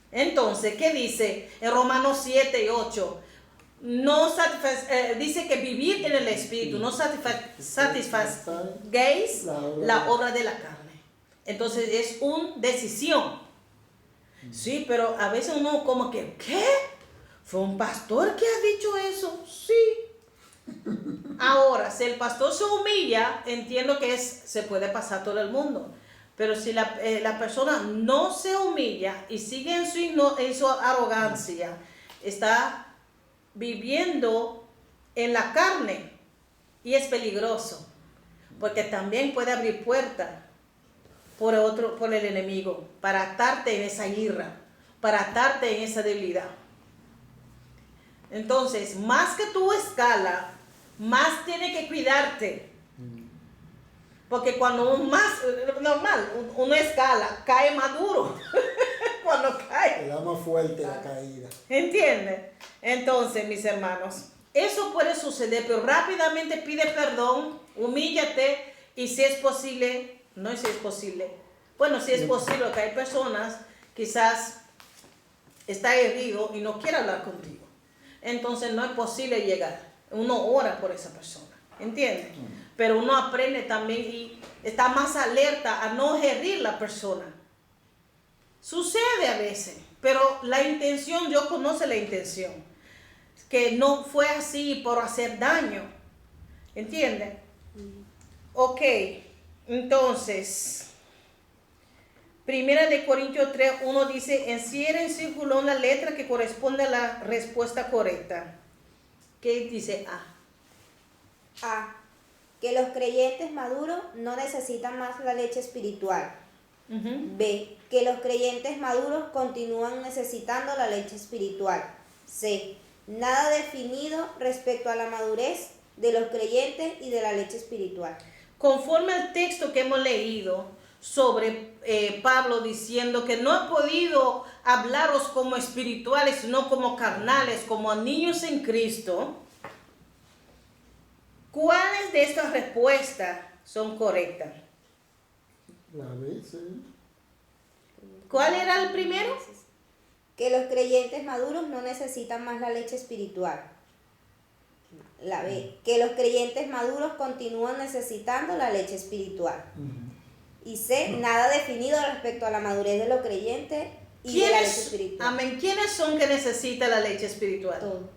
Entonces, ¿qué dice en Romanos 7 y 8? Dice que vivir en el Espíritu no satisfacéis la obra de la carne. Entonces es una decisión. Sí, pero a veces uno como que, ¿qué? ¿Fue un pastor que ha dicho eso? Sí. Ahora, si el pastor se humilla, entiendo que se puede pasar todo el mundo. Pero si la persona no se humilla y sigue en su arrogancia, está viviendo en la carne y es peligroso, porque también puede abrir puertas por el enemigo, para atarte en esa ira, para atarte en esa debilidad. Entonces, más que tú escalas, más tienes que cuidarte. Porque cuando uno escala, cae más duro. Cuando cae. Le da más fuerte la caída. ¿Entiendes? Entonces, mis hermanos, eso puede suceder, pero rápidamente pide perdón, humíllate y si es posible, no es si es posible. Bueno, si es posible, que hay personas, quizás está herido y no quiere hablar contigo. Entonces no es posible llegar. Uno ora por esa persona. ¿Entiendes? Pero uno aprende también y está más alerta a no herir la persona. Sucede a veces, pero la intención, yo conozco la intención. Que no fue así por hacer daño. ¿Entiendes? Ok, entonces, 1 Corintios 3:1 dice, encierra en círculo la letra que corresponde a la respuesta correcta. ¿Qué dice A? A. Que los creyentes maduros no necesitan más la leche espiritual. B. Que los creyentes maduros continúan necesitando la leche espiritual. C. Nada definido respecto a la madurez de los creyentes y de la leche espiritual. Conforme al texto que hemos leído sobre Pablo diciendo que no he podido hablaros como espirituales, sino como carnales, como a niños en Cristo, ¿cuáles de estas respuestas son correctas? La vez, ¿Cuál era el primero? Que los creyentes maduros no necesitan más la leche espiritual. La B. Que los creyentes maduros continúan necesitando la leche espiritual. Y C. Nada definido respecto a la madurez de los creyentes y de la leche espiritual. Amén. ¿Quiénes son que necesitan la leche espiritual? Todo.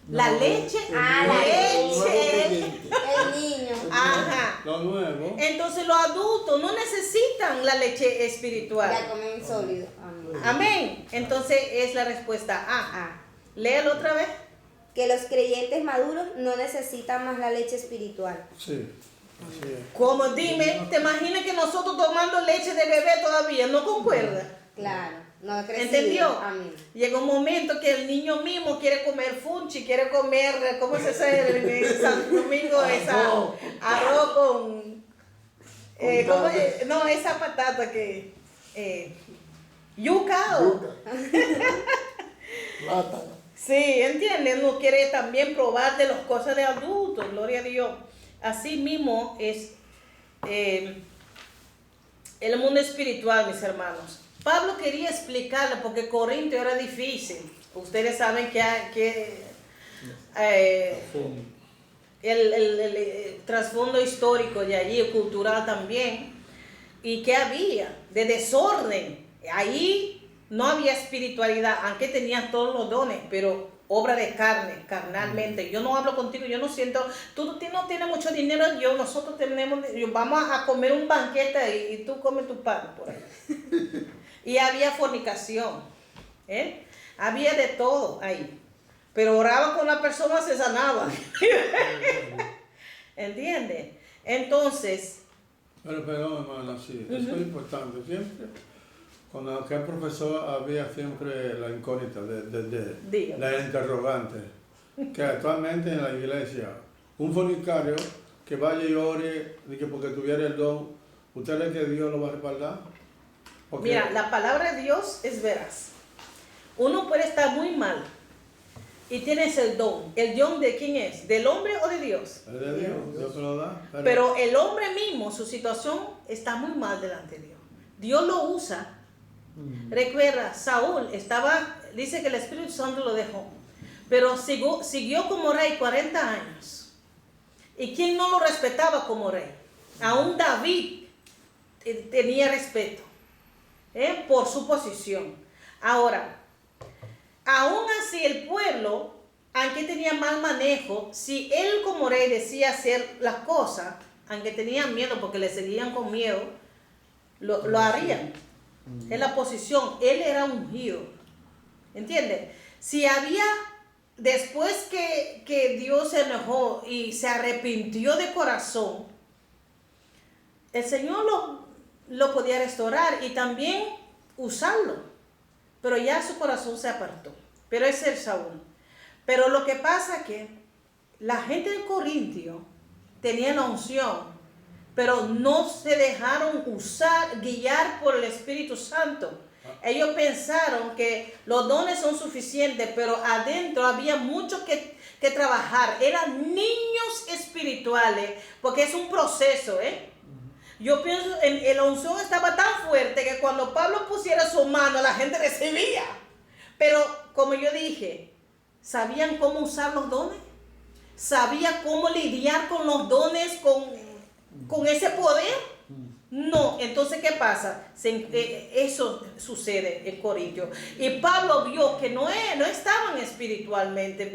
La leche. La leche. leche. El niño. Ajá. Lo nuevo. Entonces los adultos no necesitan la leche espiritual. Ya comen sólido. Amén. Amén. Entonces es la respuesta A. A. Léalo otra vez. Que los creyentes maduros no necesitan más la leche espiritual. Sí. Así es. Como dime, ¿te imaginas que nosotros tomando leche de bebé todavía no concuerda? Claro. No ha crecido. ¿Entendió? Amén. Llega un momento que el niño mismo quiere comer funchi, quiere comer, ¿cómo se dice en San Domingo? Arroz con ¿cómo es? No, esa patata que yuca o Plátano. sí, ¿entiendes? Uno quiere también probar de las cosas de adultos, gloria a Dios. Así mismo es el mundo espiritual, mis hermanos. Pablo quería explicarle porque Corintio era difícil. Ustedes saben que el trasfondo histórico de allí, cultural también, y que había de desorden. Ahí no había espiritualidad, aunque tenían todos los dones, pero obra de carne, carnalmente. Yo no hablo contigo, yo no siento, tú no tienes mucho dinero, nosotros vamos a comer un banquete y tú comes tu pan por ahí. Y había fornicación, había de todo ahí. Pero oraba con la persona, se sanaba. ¿Entiendes? Entonces. Pero, hermano, sí, eso es importante. Siempre, Con aquel profesor había siempre la incógnita Dígame. la interrogante, que actualmente en la iglesia, un fornicario que vaya y ore, y que porque tuviera el don, ¿usted cree que Dios lo va a respaldar? Porque Mira, la palabra de Dios es veraz. Uno puede estar muy mal y tienes el don. ¿El don de quién es? ¿Del hombre o de Dios? es de Dios, Dios se lo da. Pero el hombre mismo, su situación está muy mal delante de Dios. Dios lo usa. Recuerda, Saúl dice que el Espíritu Santo lo dejó, pero siguió como rey 40 años. ¿Y quién no lo respetaba como rey? Aún David tenía respeto por su posición. Ahora, aún así el pueblo, aunque tenía mal manejo, si él como rey decía hacer las cosas, aunque tenían miedo porque le seguían con miedo, lo harían. En la posición, él era ungido. ¿Entiendes? Si había, después que Dios se enojó y se arrepintió de corazón, el Señor lo podía restaurar y también usarlo. Pero ya su corazón se apartó. Pero ese es Saúl. Pero lo que pasa es que la gente de Corintio tenía la unción, pero no se dejaron guiar por el Espíritu Santo. Ellos pensaron que los dones son suficientes, pero adentro había mucho que trabajar. Eran niños espirituales, porque es un proceso, Yo pienso, la unción estaba tan fuerte que cuando Pablo pusiera su mano, la gente recibía. Pero, como yo dije, ¿sabían cómo usar los dones? ¿Sabían cómo lidiar con los dones, con ese poder? No. Entonces, ¿qué pasa? Eso sucede en Corintio. Y Pablo vio que no estaban espiritualmente,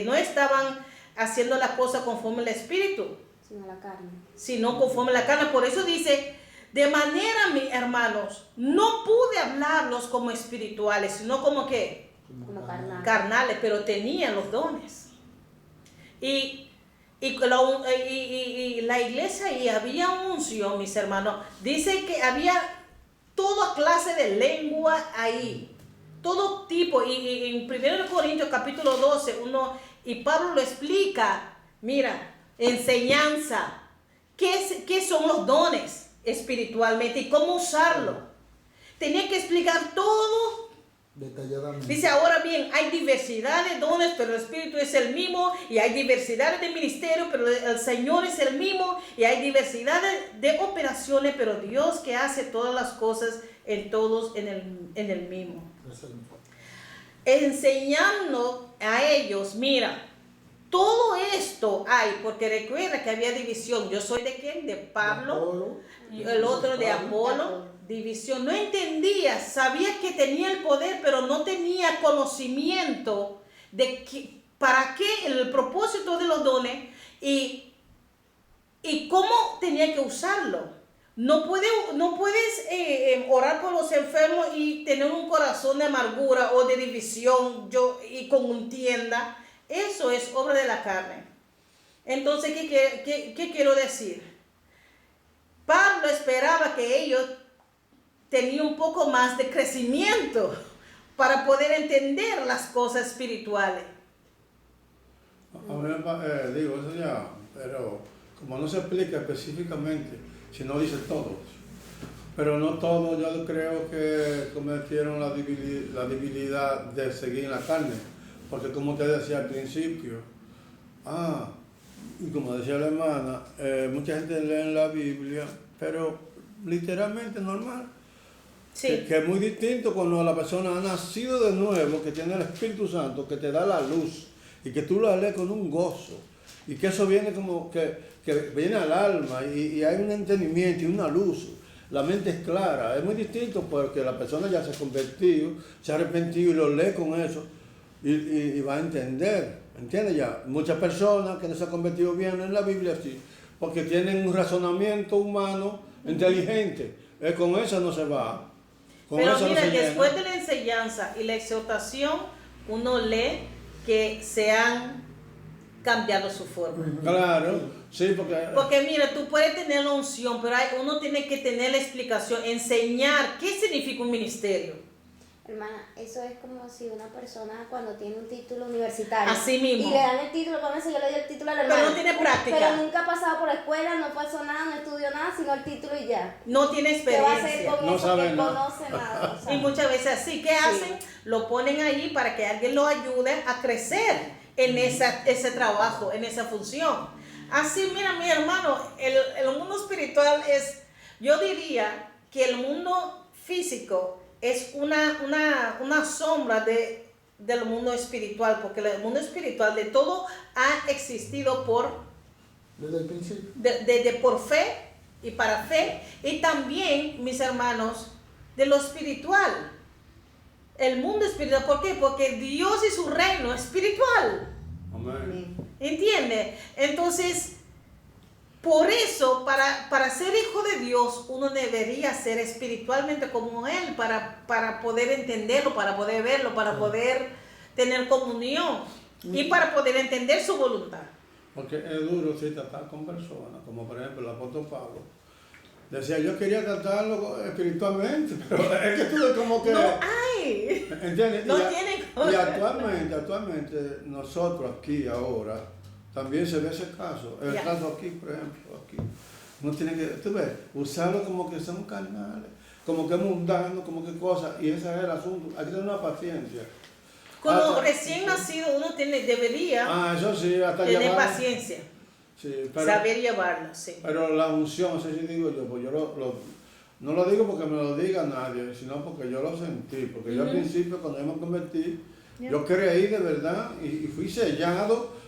no estaban haciendo las cosas conforme al Espíritu, Sino la carne. sino conforme a la carne. Por eso dice, de manera, mis hermanos, no pude hablarlos como espirituales, sino como ¿qué? Como carnal. Carnales, pero tenían los dones. Y la iglesia, y había unción, mis hermanos. Dice que había toda clase de lengua ahí, todo tipo. Y en 1 Corintios capítulo 12, y Pablo lo explica. Mira, enseñanza, ¿qué son los dones espiritualmente y cómo usarlo? Tenía que explicar todo Detalladamente. Dice, ahora bien, hay diversidad de dones, pero el Espíritu es el mismo, y hay diversidad de ministerios, pero el Señor es el mismo, y hay diversidad de operaciones, pero Dios que hace todas las cosas en todos en el mismo. Enseñando a ellos, mira, todo esto hay, porque recuerda que había división. Yo soy de quién, de Pablo, y el otro de Apolo. División, no entendía, sabía que tenía el poder, pero no tenía conocimiento de para qué, el propósito de los dones y cómo tenía que usarlo. No puedes orar por los enfermos y tener un corazón de amargura o de división y con contienda. Eso es obra de la carne. Entonces, ¿qué quiero decir? Pablo esperaba que ellos tenía un poco más de crecimiento para poder entender las cosas espirituales. A mí digo, eso ya, pero como no se explica específicamente, si no dice todos, pero no todos, yo creo que cometieron la debilidad de seguir en la carne, porque como te decía al principio, y como decía la hermana, mucha gente lee en la Biblia, pero literalmente normal. Sí. Que es muy distinto cuando la persona ha nacido de nuevo, que tiene el Espíritu Santo, que te da la luz y que tú la lees con un gozo y que eso viene como que viene al alma y hay un entendimiento y una luz, la mente es clara. Es muy distinto porque la persona ya se ha convertido, se ha arrepentido y lo lee con eso y va a entender, ¿entiendes? Ya muchas personas que no se han convertido bien en la Biblia sí, porque tienen un razonamiento humano inteligente, con eso no se va. Pero mira, después de la enseñanza y la exhortación, uno lee que sean cambiado su forma. Claro, sí, porque Porque mira, tú puedes tener la unción, pero uno tiene que tener la explicación, enseñar qué significa un ministerio. Hermana, eso es como si una persona cuando tiene un título universitario Así mismo. y le dan el título, como si yo le doy el título al hermano, Pero no tiene práctica. pero nunca ha pasado por la escuela, no pasó nada, no estudió nada, sino el título y ya. No tiene ¿Qué va a hacer experiencia. con No eso sabe que nada. conoce nada? O sea, Y muchas veces así, ¿qué hacen? Lo ponen ahí para que alguien lo ayude a crecer en ese trabajo, en esa función. Así, mira, mi hermano, el mundo espiritual es, yo diría que el mundo físico es una sombra del mundo espiritual, porque el mundo espiritual de todo ha existido Desde el principio. por fe y para fe, y también, mis hermanos, de lo espiritual. El mundo espiritual, ¿por qué? Porque Dios y su reino es espiritual. amén. ¿Entiende? Entonces, por eso, para ser hijo de Dios, uno debería ser espiritualmente como Él, para poder entenderlo, para poder verlo, para poder tener comunión y para poder entender su voluntad. Porque es duro si tratar con personas, como por ejemplo el apóstol Pablo. Decía, yo quería tratarlo espiritualmente, pero es que tú ves como que... No hay. ¿Entiendes? No y, tiene y actualmente, nosotros aquí ahora, también se ve ese caso. El Ya. caso aquí, por ejemplo, aquí. Uno tiene que, tú ves, usarlo como que son carnales, como que mundano, como que cosas, y ese es el asunto. Hay que tener una paciencia. Cuando Hasta- recién nacido uno debería eso sí, hasta tener llevar... paciencia, Sí, pero, saber llevarlo, sí. pero la unción, no sé si digo yo, pues yo no lo digo porque me lo diga nadie, sino porque yo lo sentí. Porque yo al principio, cuando yo me convertí, yo creí de verdad y fui sellado.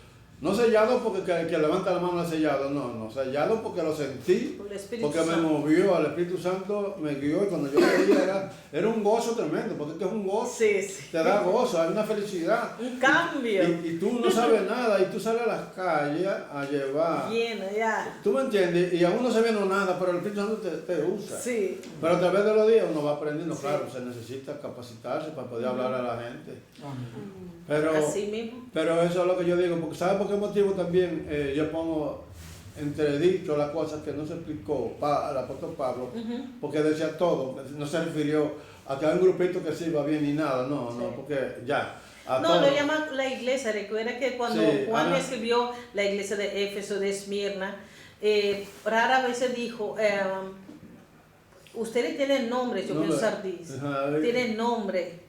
No sellado porque que levanta la mano es sellado, no, sellado porque lo sentí, Por el Espíritu porque me Santo. movió, el Espíritu Santo me guió y cuando yo leía era un gozo tremendo, porque es que es un gozo, Sí, sí. te da gozo, hay una felicidad. Un cambio. Y tú no sabes nada y tú sales a las calles a llevar. Lleno, ya. ¿Tú me entiendes? Y aún no sabiendo nada, pero el Espíritu Santo te usa. Sí. Pero a través de los días uno va aprendiendo, Sí. claro, se necesita capacitarse para poder hablar a la gente. Amén. Pero, Así mismo. pero eso es lo que yo digo, porque ¿sabes por qué motivo también yo pongo entredicho las cosas que no se explicó el apóstol Pablo? Porque decía todo, no se refirió a que hay un grupito que sirva bien ni nada, no, porque ya. A No, todo. lo llama la iglesia. Recuerda que cuando Sí, Juan ajá. escribió la iglesia de Éfeso, de Esmirna, rara vez dijo, ustedes tienen nombre, yo Nombre. pienso Sardis, Ajá. tienen nombre,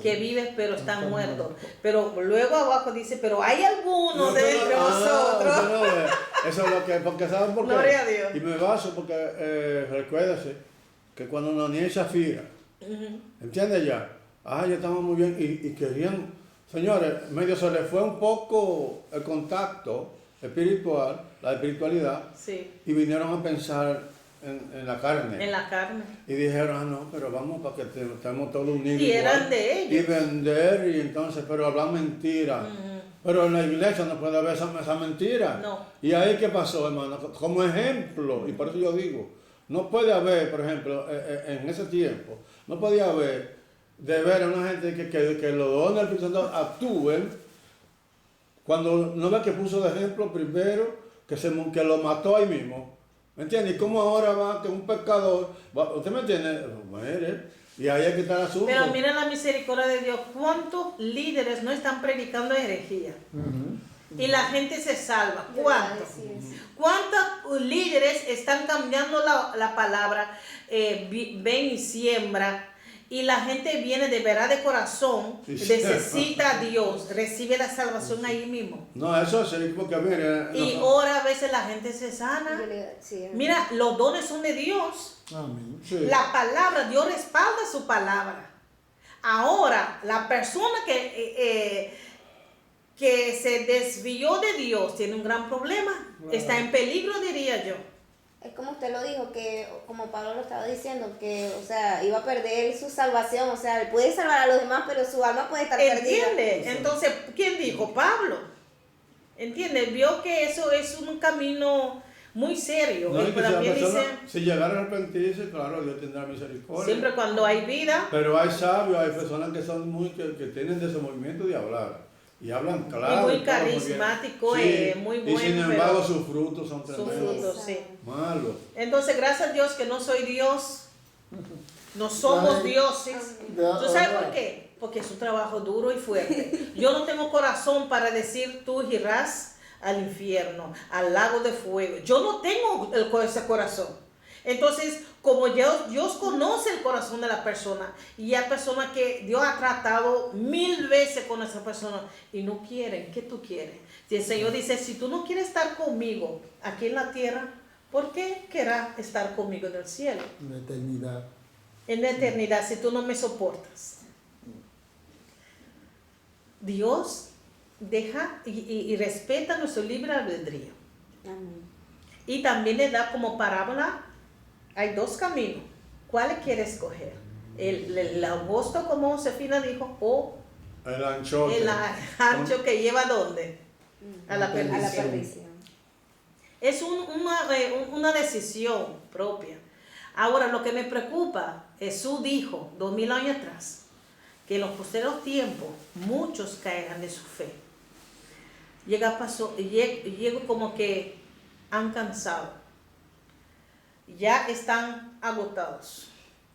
que vives pero están muertos. Pero luego abajo dice, pero hay algunos de entre vosotros. usted no ve. Eso es lo que, porque ¿saben por qué? Gloria a Dios. Y me baso porque recuérdese que cuando Ananías y Zafira, ¿entiendes ya? Ya estaban muy bien y querían, señores, medio se les fue un poco el contacto espiritual, la espiritualidad, Sí, y vinieron a pensar en la carne. en la carne. Y dijeron, no, pero vamos para que estemos todos unidos. Y igual. eran de ellos. Y vender, y entonces, pero hablan mentira. Pero en la iglesia no puede haber esa mentira. No. Y ahí, ¿qué pasó, hermano? Como ejemplo, y por eso yo digo, no puede haber, por ejemplo, en ese tiempo, no podía haber de ver a una gente que los dones del Espíritu Santo actúen cuando no ve que puso de ejemplo primero que lo mató ahí mismo. ¿Me entiendes? ¿Y cómo ahora va que un pecador, usted me entiende? Muere. Y ahí hay que estar el asunto. Pero mira la misericordia de Dios. ¿Cuántos líderes no están predicando herejía? Y la gente se salva. ¿Cuántos? ¿Cuántos líderes están cambiando la palabra? Ven y siembra. Y la gente viene de verdad de corazón, Sí, necesita a Dios, recibe la salvación ahí mismo. No, eso sí, porque mire. Y ahora a veces la gente se sana. Mira, los dones son de Dios. Amén. Sí. La palabra, Dios respalda su palabra. Ahora, la persona que se desvió de Dios tiene un gran problema. Está en peligro, diría yo. Es como usted lo dijo, que como Pablo lo estaba diciendo, que, o sea, iba a perder su salvación, o sea, él puede salvar a los demás, pero su alma puede estar perdida. ¿Entiende? Entonces, ¿quién dijo? Pablo. ¿Entiende? Vio que eso es un camino muy serio. No, y Y que si la también persona, dice, si llegara a arrepentirse, claro, Dios tendrá misericordia. siempre cuando hay vida, Pero hay sabios, hay personas que son que tienen desenvolvimiento de hablar. Y hablan claro. Y muy todo, bien. carismático, Sí, muy y bueno. sin embargo pero sus frutos son sus tremendos. frutos, sí. Malos. Entonces, gracias a Dios que no soy Dios. No somos Ay, dioses. ya, ¿Tú sabes ahora. por qué? Porque es un trabajo duro y fuerte. Yo no tengo corazón para decir tú irás al infierno, al lago de fuego. Yo no tengo ese corazón. Entonces, como Dios conoce el corazón de la persona, y hay personas que Dios ha tratado 1000 veces con esa persona y no quieren, ¿qué tú quieres? Si el Señor dice, si tú no quieres estar conmigo aquí en la tierra, ¿por qué querrás estar conmigo en el cielo? La eternidad. En la eternidad, si tú no me soportas. Dios deja y respeta nuestro libre albedrío. Amén. Y también le da como parábola, hay 2 caminos. ¿Cuál quiere escoger? El angosto, como Josefina dijo, o El anchote. el ancho que lleva ¿a dónde? A la A la perdición. perdición. Es una decisión propia. Ahora, lo que me preocupa, Jesús dijo 2000 años atrás, que en los posteriores tiempos muchos caerán de su fe. Llega como que han cansado, ya están agotados,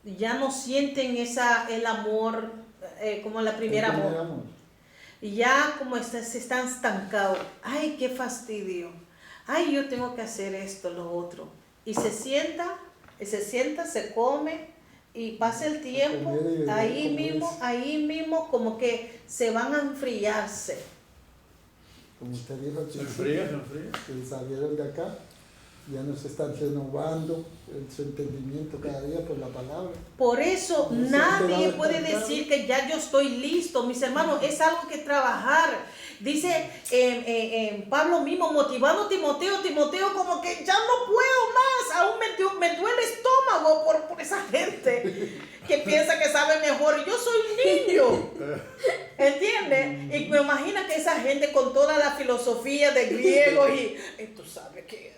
ya no sienten el amor como la primera El primer amor. amor. Y ya como se están estancados. Ay, qué fastidio. Ay, yo tengo que hacer esto, lo otro. Y se sienta, se come y pasa el tiempo. Ahí mismo como que se van a enfriarse. Como usted dijo al Se principio, enfría. que salieron de acá, ya nos están renovando su entendimiento cada día por la palabra. Por eso No se nadie enteraron puede tan claro. decir que ya yo estoy listo, mis hermanos, es algo que trabajar. Dice Pablo mismo motivando a Timoteo como que ya no puedo más, aún me duele el estómago por esa gente que piensa que sabe mejor. Yo soy un niño, ¿entiendes? Y me imagino que esa gente con toda la filosofía de griego y tú sabes que...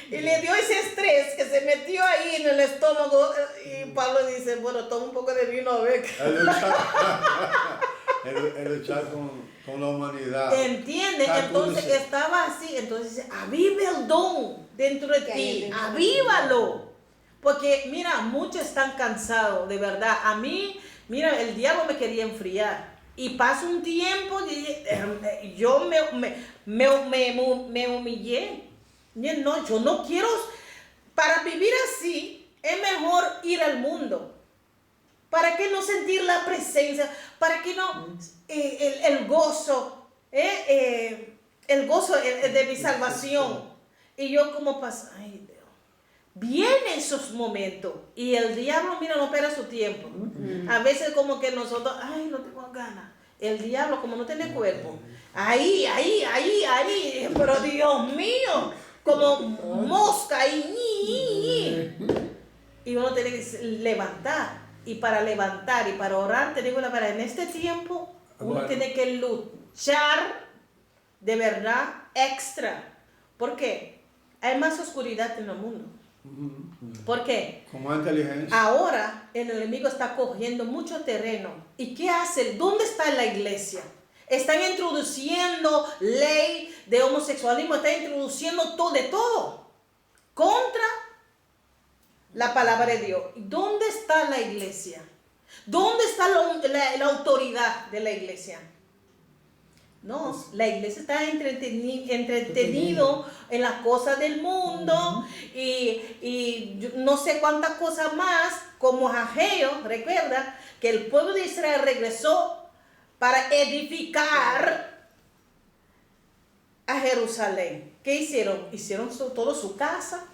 Y le dio ese estrés que se metió ahí en el estómago. Y Pablo dice, bueno, toma un poco de vino a ver. El luchar con la humanidad. ¿Entiendes? Entonces Sacúdese. estaba así. Entonces dice, aviva el don dentro de Que hay ti. dentro de ti. Avívalo. Porque mira, muchos están cansados, de verdad. A mí, mira, el diablo me quería enfriar. Y pasa un tiempo y yo me humillé. No, yo no quiero, para vivir así, es mejor ir al mundo. ¿Para qué no sentir la presencia? ¿Para qué no el gozo? El gozo de mi salvación. Y yo como pasa, ay Dios. Vienen esos momentos y el diablo, mira, no espera su tiempo. A veces como que nosotros, ay, no tengo ganas. El diablo como no tiene cuerpo. Ahí. Pero Dios mío, como mosca ahí. Y uno tiene que levantar. Y para levantar y para orar, te digo la verdad, en este tiempo uno Bueno. tiene que luchar de verdad extra. ¿Por qué? Hay más oscuridad en el mundo. ¿Por qué? Con más inteligencia. Ahora el enemigo está cogiendo mucho terreno. ¿Y qué hace? ¿Dónde está la iglesia? Están introduciendo ley de homosexualismo, están introduciendo todo contra la palabra de Dios. ¿Dónde está la iglesia? ¿Dónde está la autoridad de la iglesia? No, la iglesia está entretenido en las cosas del mundo y no sé cuántas cosas más, como Ageo, recuerda que el pueblo de Israel regresó para edificar a Jerusalén. ¿Qué hicieron? Hicieron todo su casa.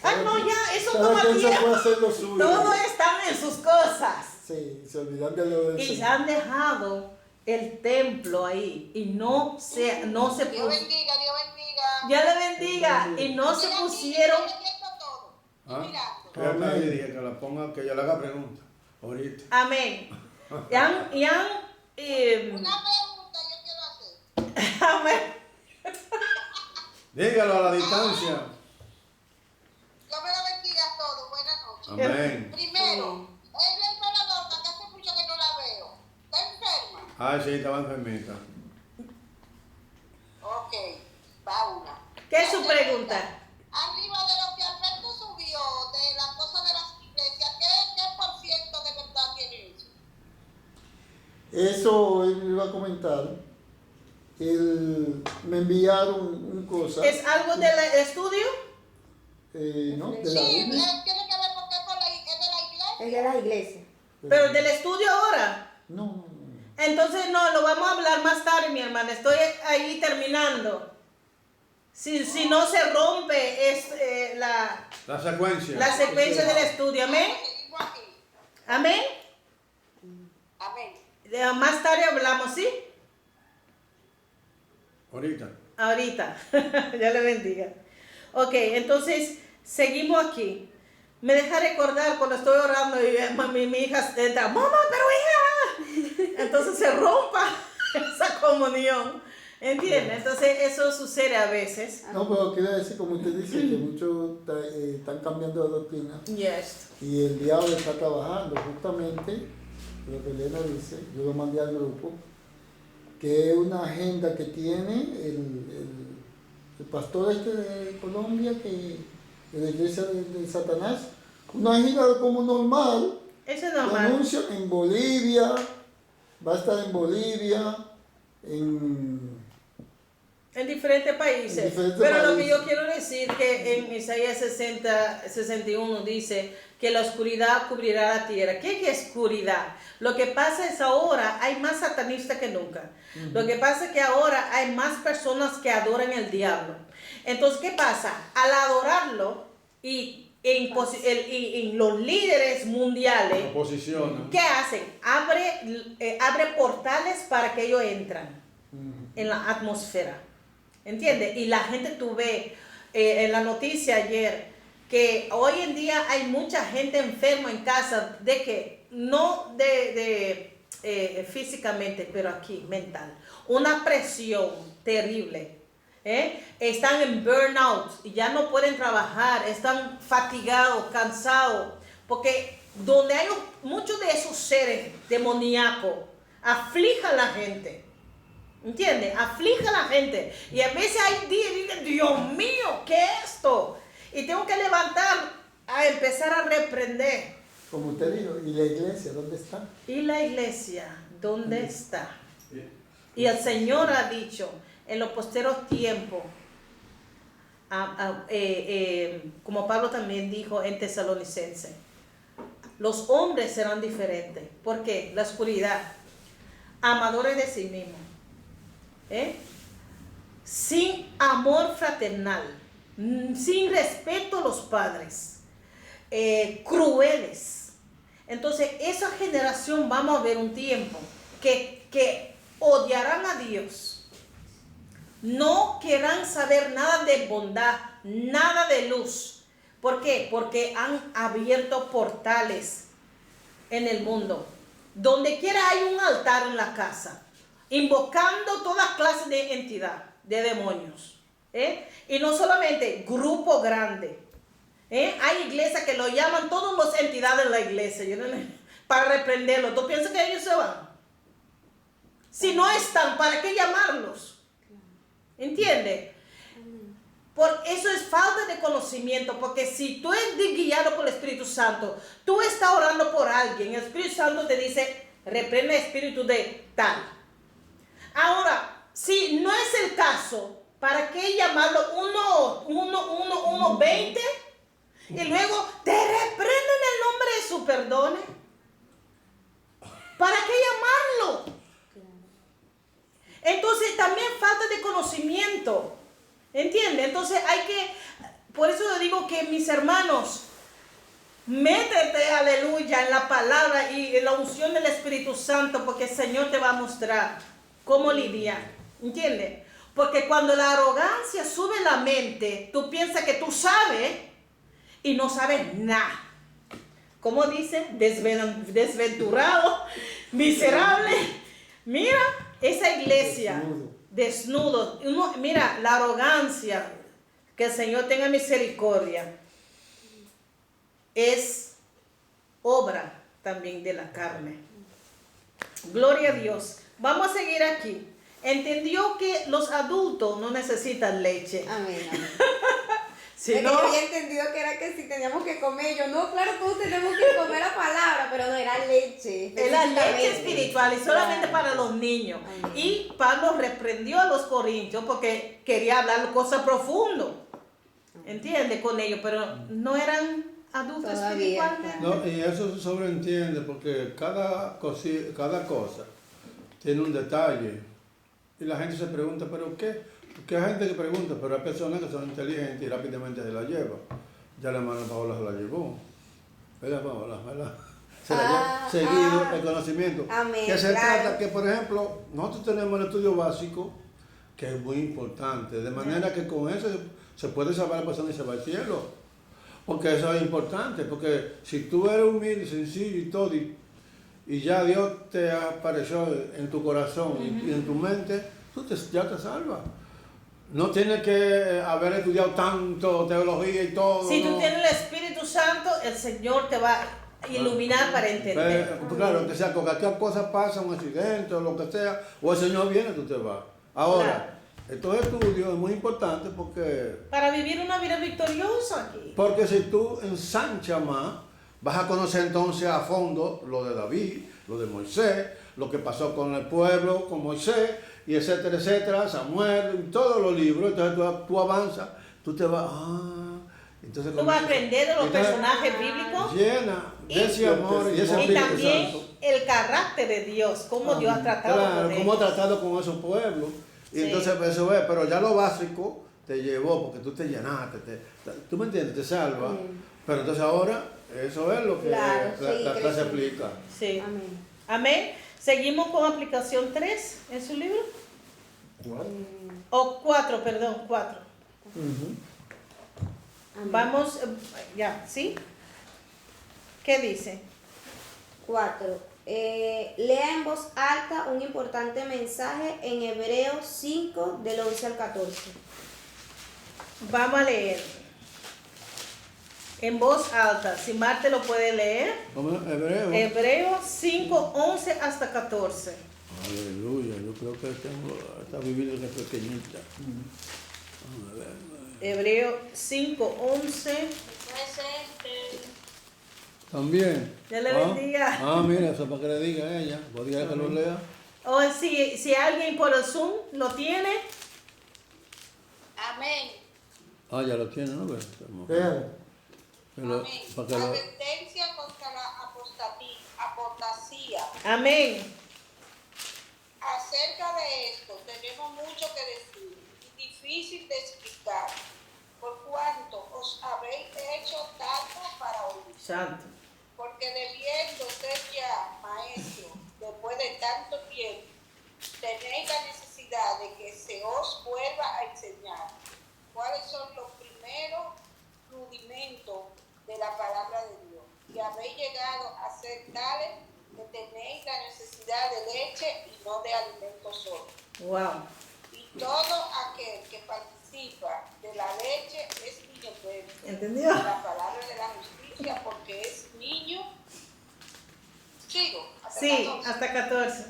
Ah, no, ya, eso Cada toma quien se tiempo. puede hacer lo suyo. Todos están en sus cosas. Sí, se olvidan de lo del Y Señor. han dejado el templo ahí y no se Dios pusieron. bendiga, Dios bendiga. Dios le bendiga. Y no se pusieron. Todo. ¿Ah? Mirando. Que ella le dije que la ponga, que ella le haga pregunta. Ahorita. Amén. Y han Una pregunta yo quiero hacer. amén. Dígalo a la distancia. Dios me lo bendiga a todos. Buenas noches. Amén. Primero, el hermana Dorca, que hace mucho que no la veo. ¿Está enferma? Ah, sí, estaba enfermita. Ok, va una. ¿Qué es su pregunta? Arriba de lo que Alberto subió, de las cosas de las iglesias, ¿qué por ciento de verdad tiene eso? Eso él iba a comentar. Me enviaron un cosa. ¿Es algo del estudio? ¿No? De Sí, la Biblia. tiene que ver porque es de la iglesia. Es de las iglesias. Pero del estudio ahora. No, no, no. Entonces no, lo vamos a hablar más tarde, mi hermana. Estoy ahí terminando. Si no se rompe La secuencia. la secuencia del estudio. Amén. Seguimos aquí. Amén. Amén. Más tarde hablamos, ¿sí? Ahorita. Ahorita. Ya le bendiga. Ok, entonces seguimos aquí. Me deja recordar cuando estoy orando y mi hija entra, mamá, pero hija. Entonces se rompa esa comunión. ¿Entiende? Entonces eso sucede a veces. No, pero quiero decir, como usted dice, que muchos están cambiando de doctrina Yes. y el diablo está trabajando justamente, lo que Elena dice, yo lo mandé al grupo, que es una agenda que tiene el pastor este de Colombia, de la iglesia de Satanás, una agenda como normal, Eso es lo normal. anuncia en Bolivia, va a estar en Bolivia, En diferentes países. En diferentes Pero lo que países. yo quiero decir que en Isaías 61 dice que la oscuridad cubrirá la tierra. ¿Qué es oscuridad? Lo que pasa es ahora hay más satanistas que nunca. Lo que pasa es que ahora hay más personas que adoran al diablo. Entonces, ¿qué pasa? Al adorarlo y en los líderes mundiales, Oposición. ¿qué hacen? Abre portales para que ellos entran en la atmósfera. ¿Entiendes? Y la gente tú ves en la noticia ayer que hoy en día hay mucha gente enferma en casa de que no físicamente, pero aquí mental. Una presión terrible. Están en burnout y ya no pueden trabajar, están fatigados, cansados, porque donde hay muchos de esos seres demoníacos aflijan a la gente. ¿Entiendes? Aflige a la gente. Y a veces hay días y dicen, Dios mío, ¿qué es esto? Y tengo que levantar a empezar a reprender. como usted dijo, ¿y la iglesia dónde está? ¿Y la iglesia dónde está? Y el Señor ha dicho en los posteros tiempos, como Pablo también dijo en Tesalonicense, los hombres serán diferentes. ¿Por qué? La oscuridad, amadores de sí mismos. Sin amor fraternal, sin respeto a los padres, crueles. Entonces esa generación vamos a ver un tiempo que odiarán a Dios, no querrán saber nada de bondad, nada de luz. ¿Por qué? Porque han abierto portales en el mundo. Donde quiera hay un altar en la casa, invocando toda clase de entidad, de demonios. Y no solamente grupo grande. Hay iglesias que lo llaman todas las entidades de la iglesia para reprenderlos. ¿Tú piensas que ellos se van? Si no están, ¿para qué llamarlos? ¿Entiendes? Por eso es falta de conocimiento, porque si tú eres guiado por el Espíritu Santo, tú estás orando por alguien, el Espíritu Santo te dice, reprende el espíritu de tal. Ahora, si no es el caso, ¿para qué llamarlo 1-20? Y luego te reprenden el nombre de su perdón. ¿Para qué llamarlo? Entonces también falta de conocimiento. ¿Entiendes? Entonces por eso yo digo que mis hermanos, métete, aleluya, en la palabra y en la unción del Espíritu Santo, porque el Señor te va a mostrar cómo lidiar. ¿Entiendes? Porque cuando la arrogancia sube la mente, tú piensas que tú sabes y no sabes nada. ¿Cómo dice? Desventurado, miserable. Mira, esa iglesia, desnudo. Mira, la arrogancia, que el Señor tenga misericordia, es obra también de la carne. Gloria a Dios. vamos a seguir aquí. Entendió que los adultos no necesitan leche. Amén, amén. Si Es no, que yo había entendido que era que si teníamos que comer, yo no, claro, todos tenemos que comer la palabra, pero no era leche. es la leche específicamente. espiritual y solamente Claro. para los niños. Amén. Y Pablo reprendió a los corintios porque quería hablar cosas profundas. ¿Entiende? Con ellos, pero no eran adultos Todavía, espiritualmente. No, y eso se sobreentiende porque cada cosa tiene un detalle. Y la gente se pregunta, ¿pero qué? Porque hay gente que pregunta, pero hay personas que son inteligentes y rápidamente se la llevan. Ya la hermana Paola se la llevó. ¿Verdad, Paola? ¿Verdad? Se la lleva seguido el conocimiento. Amén, Que se claro. trata que, por ejemplo, nosotros tenemos el estudio básico, que es muy importante, de manera que con eso se puede salvar a la persona y se va al cielo. Porque eso es importante, porque si tú eres humilde, sencillo y todo, y ya Dios te apareció en tu corazón y en tu mente, ya te salvas. No tienes que haber estudiado tanto teología y todo. Si tú no. tienes el Espíritu Santo, el Señor te va a iluminar para entender. Pero, claro, que sea, cualquier cosa pasa, un accidente o lo que sea, o el Señor viene, tú te vas. Ahora, estos estudios es muy importante Para vivir una vida victoriosa aquí. porque si tú ensanchas más, vas a conocer entonces a fondo lo de David, lo de Moisés, lo que pasó con el pueblo, con Moisés, y etcétera, etcétera, Samuel, y todos los libros. Entonces tú avanzas, tú te vas, entonces Tú vas a aprender de los entonces, personajes bíblicos llena de Y- ese amor y ese y Espíritu también Santo. el carácter de Dios, cómo Dios ha tratado Claro, con cómo ha ellos. tratado con esos pueblos. Y Sí. entonces eso es, pero ya lo básico te llevó porque tú te llenaste, tú me entiendes, te salva. Pero entonces ahora eso es lo que Claro, la sí, clase creciendo. explica. Sí. Amén. Amén. Seguimos con aplicación 3 en su libro. ¿Cuál? O 4, perdón, 4. Ujú. Amén. Vamos, ya, ¿sí? ¿Qué dice? 4. Lea en voz alta un importante mensaje en Hebreos 5, del 11 al 14. Vamos a leer. En voz alta, si Marte lo puede leer. ¿Cómo es? Hebreo. Hebreos 5, 11 hasta 14. Aleluya, yo creo que esta Biblia es pequeñita. Vamos a ver. Hebreos 5, 11. Presente. También. Dios le bendiga. Mira, eso para que le diga a ella. Podría que lo lea. O si alguien por el Zoom lo tiene. Amén. Ya lo tiene, ¿no? Léalo. Amén. Para que lo, Advertencia contra la apostasía. Amén. Acerca de esto tenemos mucho que decir y difícil de explicar, por cuanto os habéis hecho tarde para oír. Santo. Porque debiendo ser ya maestro después de tanto tiempo, tenéis la necesidad de que se os vuelva a enseñar cuáles son los primeros rudimentos de la palabra de Dios. Y habéis llegado a ser tales que tenéis la necesidad de leche y no de alimento solo. Wow. Y todo aquel que participa de la leche es niño débil. ¿Entendió? La palabra de la justicia porque es niño. Sigo. Hasta Sí, 14. hasta 14.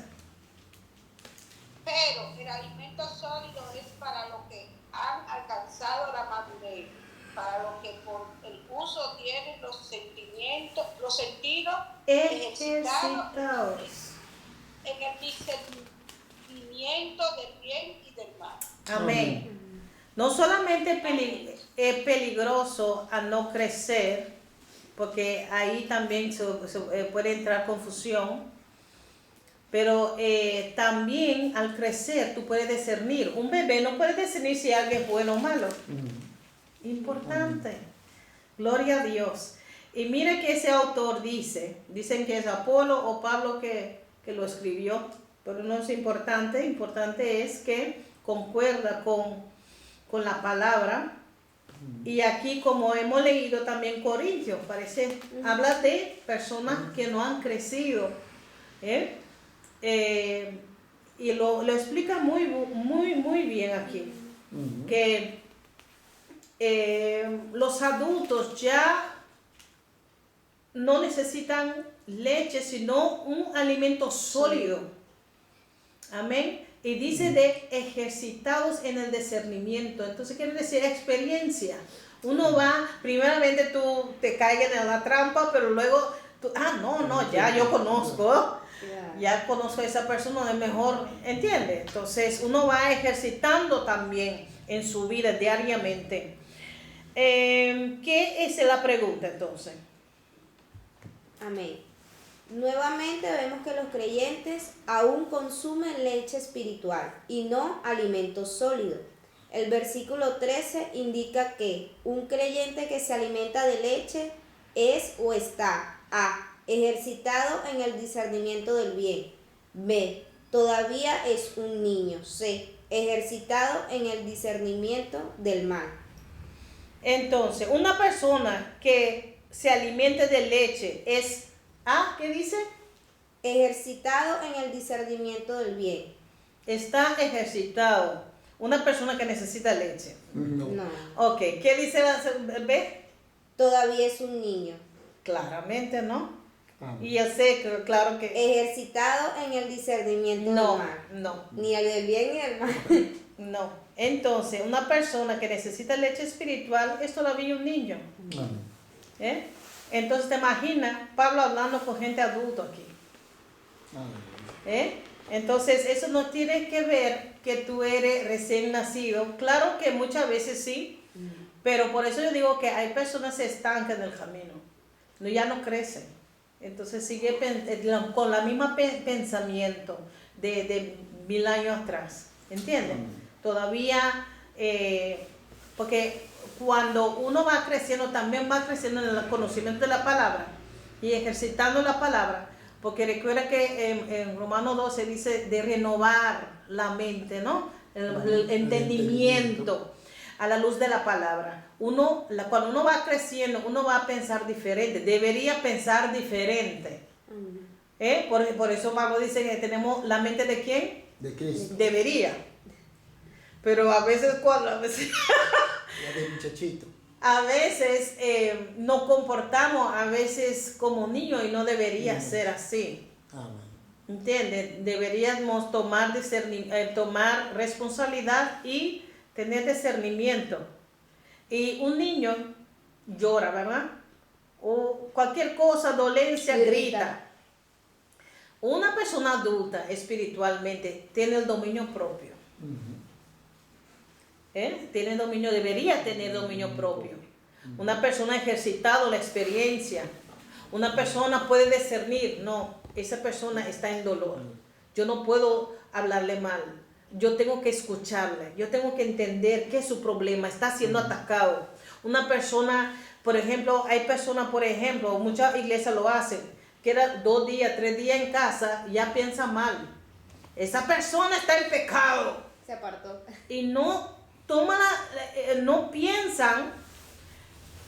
Pero el alimento sólido es para los que han alcanzado la madurez, para los que por el uso tienen los sentimientos, los sentidos ejercitados en el discernimiento del bien y del mal. Amén. No solamente es peligroso al no crecer, porque ahí también se puede entrar confusión, pero también al crecer tú puedes discernir. Un bebé no puede discernir si alguien es bueno o malo. Importante. Gloria a Dios. Y mire que ese autor dicen que es Apolo o Pablo que lo escribió, pero no es importante. Importante es que concuerda con la palabra. Y aquí, como hemos leído también Corintios, parece, habla de personas que no han crecido. Y lo explica muy bien aquí. Que los adultos ya no necesitan leche, sino un alimento sólido. Amén. Y dice de ejercitados en el discernimiento. Entonces quiere decir experiencia. Uno va, primeramente tú te caigas en la trampa, pero luego tú, no, ya yo conozco. Ya conozco a esa persona, es mejor, ¿entiendes? Entonces uno va ejercitando también en su vida diariamente. ¿Qué es la pregunta entonces? Amén. Nuevamente vemos que los creyentes aún consumen leche espiritual y no alimento sólido. El versículo 13 indica que un creyente que se alimenta de leche es o está A. Ejercitado en el discernimiento del bien. B. Todavía es un niño. C. Ejercitado en el discernimiento del mal. Entonces, una persona que se alimente de leche es A, ¿qué dice? Ejercitado en el discernimiento del bien. Está ejercitado. Una persona que necesita leche. No. No. Ok, ¿qué dice la B? Todavía es un niño. Claramente, ¿no? Ah. Y ya sé, claro que... Ejercitado en el discernimiento No, del mal. no, Ni el del bien ni el mal. no. Entonces, una persona que necesita leche espiritual es todavía un niño. Amén. ¿Eh? Entonces, te imaginas Pablo hablando con gente adulta aquí. Amén. ¿Eh? Entonces, eso no tiene que ver que tú eres recién nacido. Claro que muchas veces sí, pero por eso yo digo que hay personas que se estancan en el camino. Ya no crecen. Entonces, sigue con la misma pensamiento de 1000 años atrás. ¿Entiendes? Todavía, porque cuando uno va creciendo, también va creciendo en el conocimiento de la palabra y ejercitando la palabra. Porque recuerda que en Romanos 12 dice de renovar la mente, ¿no? El entendimiento a la luz de la palabra. Cuando uno va creciendo, uno va a pensar diferente, debería pensar diferente. Por eso Pablo dice que tenemos la mente de ¿quién? De Cristo. Debería. Pero a veces La de muchachito. a veces nos comportamos a veces como niños y no debería ser así. Amén. ¿Entiendes? Deberíamos tomar responsabilidad y tener discernimiento. Y un niño llora, ¿verdad? O cualquier cosa, dolencia, grita. Una persona adulta espiritualmente tiene el dominio propio. Tiene dominio, debería tener dominio propio. Una persona ha ejercitado la experiencia. Una persona puede discernir, no, esa persona está en dolor. Yo no puedo hablarle mal. Yo tengo que escucharle. Yo tengo que entender qué es su problema. Está siendo atacado. Una persona, por ejemplo, hay personas, por ejemplo, muchas iglesias lo hacen, que era 2 días, 3 días en casa, ya piensa mal. Esa persona está en pecado. Se apartó. Y no piensan,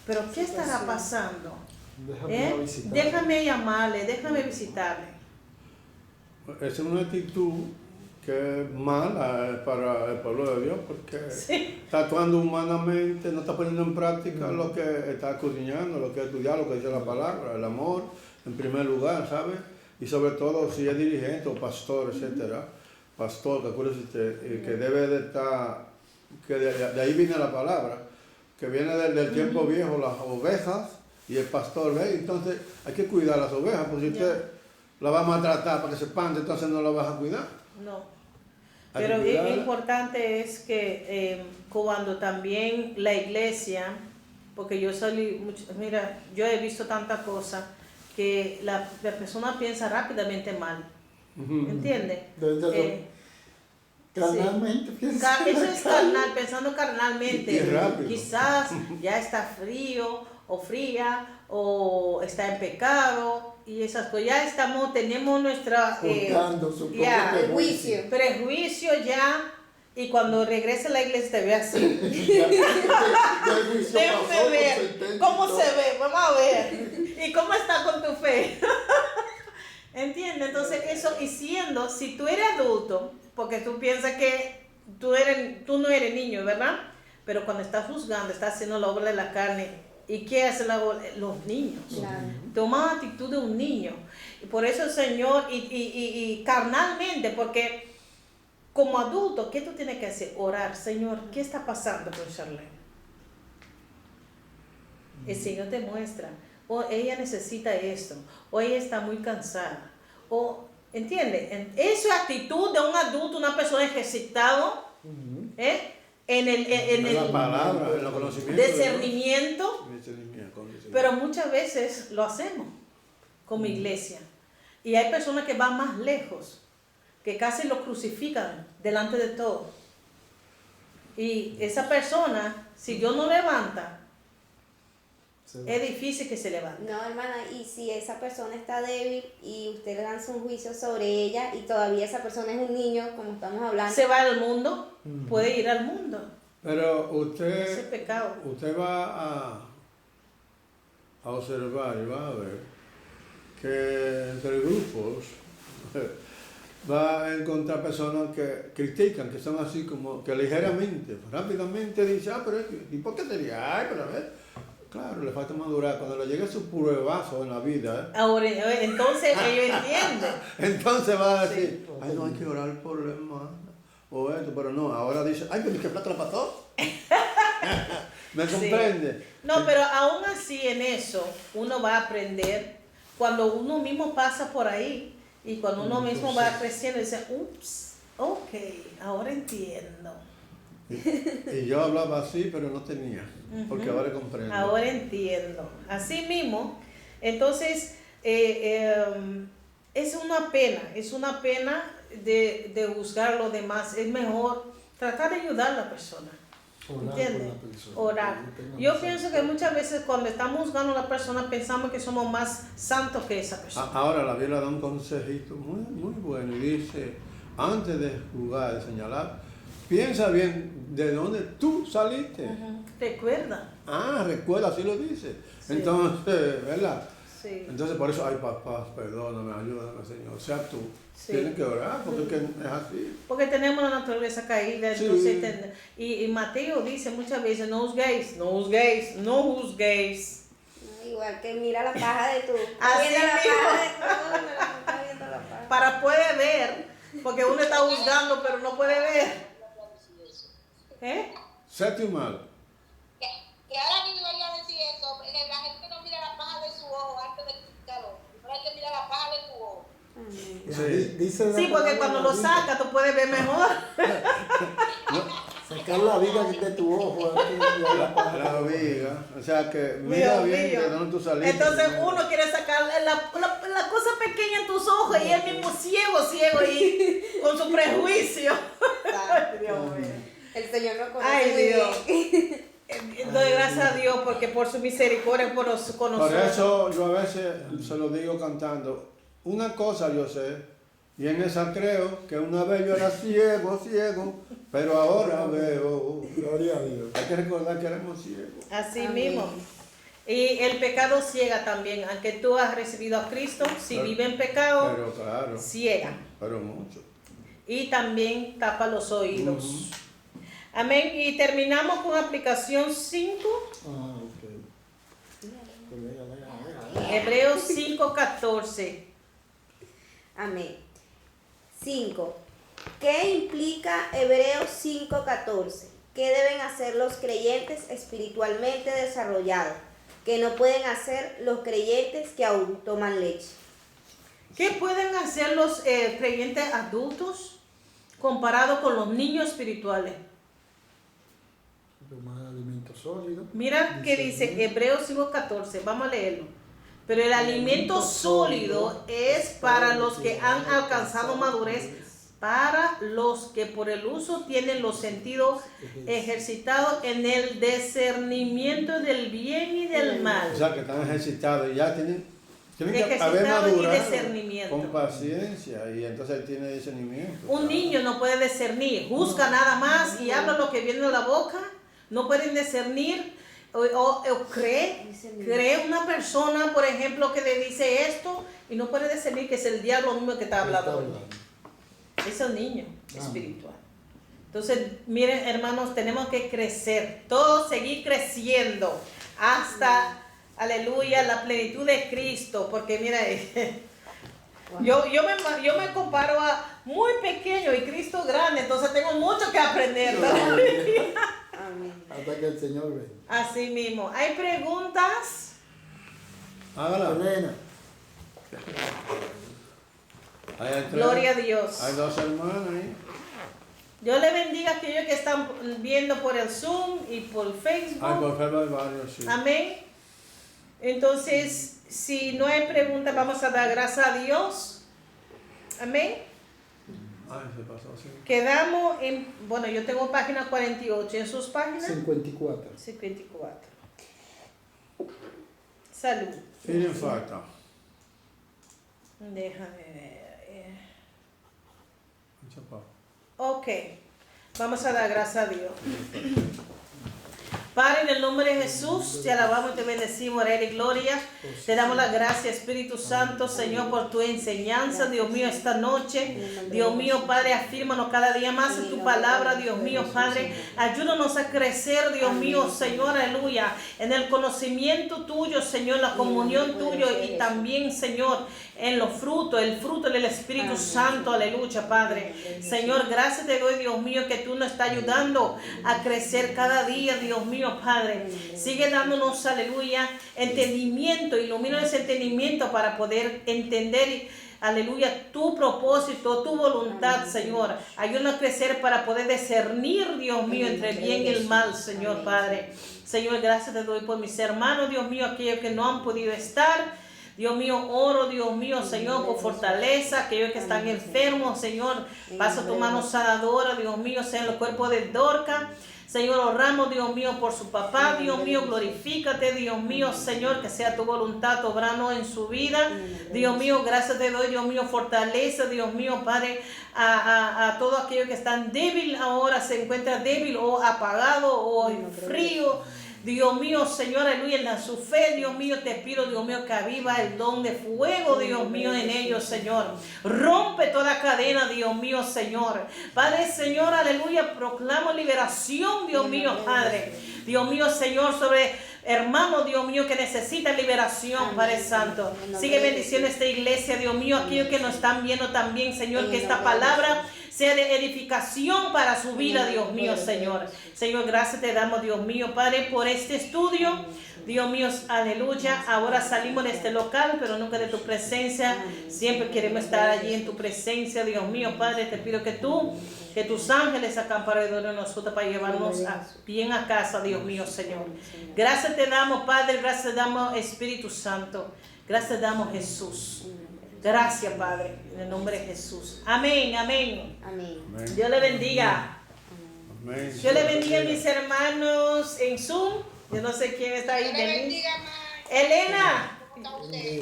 pero ¿qué estará pasando? Déjame visitar. Déjame llamarle, déjame visitarle. Esa es una actitud que es mala para el pueblo de Dios, porque está actuando humanamente, no está poniendo en práctica lo que está escudriñando, lo que ha estudiado, lo que dice la palabra, el amor en primer lugar, ¿sabes? Y sobre todo si es dirigente o pastor, etcétera. Pastor, que acuérdese usted, que debe de estar, que de ahí viene la palabra, que viene del tiempo viejo, las ovejas y el pastor, ¿ve? Entonces hay que cuidar las ovejas, porque si usted la va a maltratar para que se pante, entonces no la vas a cuidar. No. Hay Pero que lo cuidarla. importante es que cuando también la iglesia, porque yo mira, yo he visto tantas cosas que la persona piensa rápidamente mal. ¿Entiendes? Carnalmente, piensa. Eso es carnal, pensando carnalmente. Y rápido. Quizás ya está frío o fría o está en pecado y esas cosas. Ya tenemos nuestra Juzgando su propio Juicio. prejuicio ya, y cuando regrese a la iglesia te ve así. Ya el juicio Déjame pasó, ver con sentencia y cómo todo. se ve, vamos a ver. ¿Y cómo está con tu fe? ¿Entiendes? Entonces eso, y si tú eres adulto, porque tú piensas que tú no eres niño, ¿verdad? Pero cuando estás juzgando, estás haciendo la obra de la carne. ¿Y qué hacen los niños? Claro. Toman actitud de un niño. Y por eso el Señor, y carnalmente, porque como adulto, ¿qué tú tienes que hacer? Orar, Señor, ¿qué está pasando con Charlene? El Señor te muestra, o ella necesita esto, o ella está muy cansada, o, ¿entiende? Eso es actitud de un adulto, una persona ejercitado, en la el palabra, en los conocimientos. discernimiento, Discernimiento. pero muchas veces lo hacemos como iglesia. Y hay personas que van más lejos, que casi lo crucifican delante de todo. Y esa persona, si Dios no levanta, es difícil que se levante. No, hermana, y si esa persona está débil y usted le lanza un juicio sobre ella y todavía esa persona es un niño, como estamos hablando. Se va al mundo, puede ir al mundo. Pero Ese es usted pecado. va a observar y va a ver que entre grupos va a encontrar personas que critican, que son así como que ligeramente, rápidamente dicen, pero ¿y por qué sería? Ay, pero a ver, claro, le falta madurar. Cuando le llegue su pruebazo en la vida, Ahora, entonces ellos entienden. entonces va a decir, ay, no hay que orar por la hermana, o esto, pero no, ahora dice, ay, pero ¿qué plata le pasó? ¿Me comprende? No, pero aún así en eso uno va a aprender cuando uno mismo pasa por ahí y cuando uno mismo va creciendo y dice, ups, ok, ahora entiendo. Y yo hablaba así, pero no tenía, porque ahora comprendo. Ahora entiendo. Así mismo, entonces es una pena de juzgar a los demás. Es mejor tratar de ayudar a la persona. ¿Entiendes? Orar. Yo pienso que muchas veces cuando estamos juzgando a la persona pensamos que somos más santos que esa persona. Ahora la Biblia da un consejito muy, muy bueno y dice, antes de juzgar, de señalar, piensa bien de dónde tú saliste. Recuerda. Recuerda, así lo dice. Sí. Entonces, ¿verdad? Sí. Entonces por eso, ay papá, perdóname, ayúdame, Señor. O sea, tú Sí. tienes que orar porque es que es así. Porque tenemos la naturaleza caída, Sí. entonces y Mateo dice muchas veces, no juzguéis, no juzguéis, no juzguéis. No, igual que mira la paja de tu. Así Viendo la mismo. paja de tu, está viendo la paja. Para poder ver, porque uno está juzgando pero no puede ver. ¿Eh? Séptimo mal. Que ahora mismo vaya a decir eso, que la gente no mira la paja de su ojo antes de criticarlo. Pero hay que mirar la paja de tu ojo. Amén. Sí. Dice la Sí, porque palabra cuando de lo Dios, sacas tú puedes ver mejor. sacar la viga de tu ojo antes de la paja. La viga. O sea que mira Dios bien mío. de dónde tú saliste. Entonces uno quiere sacar la cosa pequeña en tus ojos y él mismo ciego y con su prejuicio. Exacto. Dios mío. El Señor no conoce Ay, muy Dios. bien. Doy gracias a Dios porque por su misericordia con Por nosotros. eso yo a veces se lo digo cantando. Una cosa yo sé, y en esa creo, que una vez yo era ciego, pero ahora veo. Gloria a Dios. Hay que recordar que éramos ciegos. Así Amén. mismo. Y el pecado ciega también. Aunque tú has recibido a Cristo, si Pero- vive en pecado, Pero claro, ciega. pero mucho. Y también tapa los oídos. Amén. Y terminamos con aplicación 5. Ok. Hebreos 5:14. Amén. 5. ¿Qué implica Hebreos 5:14? ¿Qué deben hacer los creyentes espiritualmente desarrollados? Que no pueden hacer los creyentes que aún toman leche. ¿Qué pueden hacer los creyentes adultos comparado con los niños espirituales? Tomar alimento sólido. Mira que dice Hebreos 5:14, vamos a leerlo. Pero el alimento sólido es para los que han alcanzado madurez, para los que por el uso tienen los sentidos ejercitados en el discernimiento del bien y del mal. O sea, que están ejercitados y ya tienen que haber Ejercitado y madurado discernimiento. con paciencia y entonces él tiene discernimiento. Un niño no puede discernir, juzga nada más y habla lo que viene de la boca. No pueden discernir o cree una persona, por ejemplo, que le dice esto y no puede discernir que es el diablo mismo que está hablando. Es un niño espiritual. Entonces, miren, hermanos, tenemos que crecer, todos seguir creciendo hasta, aleluya, la plenitud de Cristo, porque mira, Yo me comparo a muy pequeño y Cristo grande, entonces tengo mucho que aprender. Amén. Hasta que el Señor venga. Así mismo. ¿Hay preguntas? Hágala. Elena, Ahí hay tres. Gloria a Dios. Hay dos hermanas ahí. Dios le bendiga a aquellos que están viendo por el Zoom y por Facebook. Ay, por favor, hay varios, sí. Amén. Entonces, si no hay preguntas, vamos a dar gracias a Dios. Amén. Ay, se pasó así. Quedamos en, bueno, yo tengo página 48, en sus páginas 54. 54. Salud. Feeling factor. Déjame ver. Mucha paz. Ok, vamos a dar gracias a Dios. Padre, en el nombre de Jesús, te alabamos y te bendecimos, Rey de Gloria. Te damos las gracias, Espíritu Santo, Señor, por tu enseñanza, Dios mío, esta noche. Dios mío, Padre, afírmanos cada día más en tu palabra, Dios mío, Padre. Ayúdanos a crecer, Dios mío, Señor, aleluya, en el conocimiento tuyo, Señor, la comunión tuya y también, Señor, en los frutos, el fruto del Espíritu Santo, aleluya, Padre. Señor, gracias te doy, Dios mío, que tú nos estás ayudando a crecer cada día, Dios mío, Padre. Sigue dándonos, aleluya, entendimiento, ilumina ese entendimiento para poder entender, aleluya, tu propósito, tu voluntad, Señor. Ayúdanos a crecer para poder discernir, Dios mío, entre el bien y el mal, Señor, Padre. Señor, gracias te doy por mis hermanos, Dios mío, aquellos que no han podido estar. Dios mío, oro, Dios mío, Señor, por fortaleza, aquellos que están enfermos, Señor, pasa tu mano sanadora, Dios mío, sea en el cuerpo de Dorca. Señor, oramos, Dios mío, por su papá, Dios mío, glorifícate, Dios mío, Señor, que sea tu voluntad obrando en su vida. Dios mío, gracias te doy, Dios mío, fortaleza, Dios mío, Padre, a todos aquellos que están débiles ahora, se encuentran débil o apagado o en frío. Dios mío, Señor, aleluya, en su fe, Dios mío, te pido, Dios mío, que aviva el don de fuego, Dios mío, en ellos, Señor. Rompe toda cadena, Dios mío, Señor. Padre, Señor, aleluya, proclamo liberación, Dios mío, Padre. Dios mío, Señor, sobre hermanos, Dios mío, que necesitan liberación, Padre Santo. Sigue bendiciendo esta iglesia, Dios mío, aquellos que nos están viendo también, Señor, que esta palabra sea de edificación para su vida, Dios mío, Señor. Señor, gracias te damos, Dios mío, Padre, por este estudio. Dios mío, aleluya. Ahora salimos de este local, pero nunca de tu presencia. Siempre queremos estar allí en tu presencia, Dios mío, Padre. Te pido que tus ángeles acampen alrededor de nosotros para llevarnos bien a casa, Dios mío, Señor. Gracias te damos, Padre. Gracias te damos, Espíritu Santo. Gracias te damos, Jesús. Gracias, Padre, en el nombre de Jesús. Amén, amén. Amén. Dios le bendiga. Amén. Dios le bendiga a mis hermanos en Zoom. Yo no sé quién está ahí. Dios le bendiga más. Elena. ¿Cómo está usted?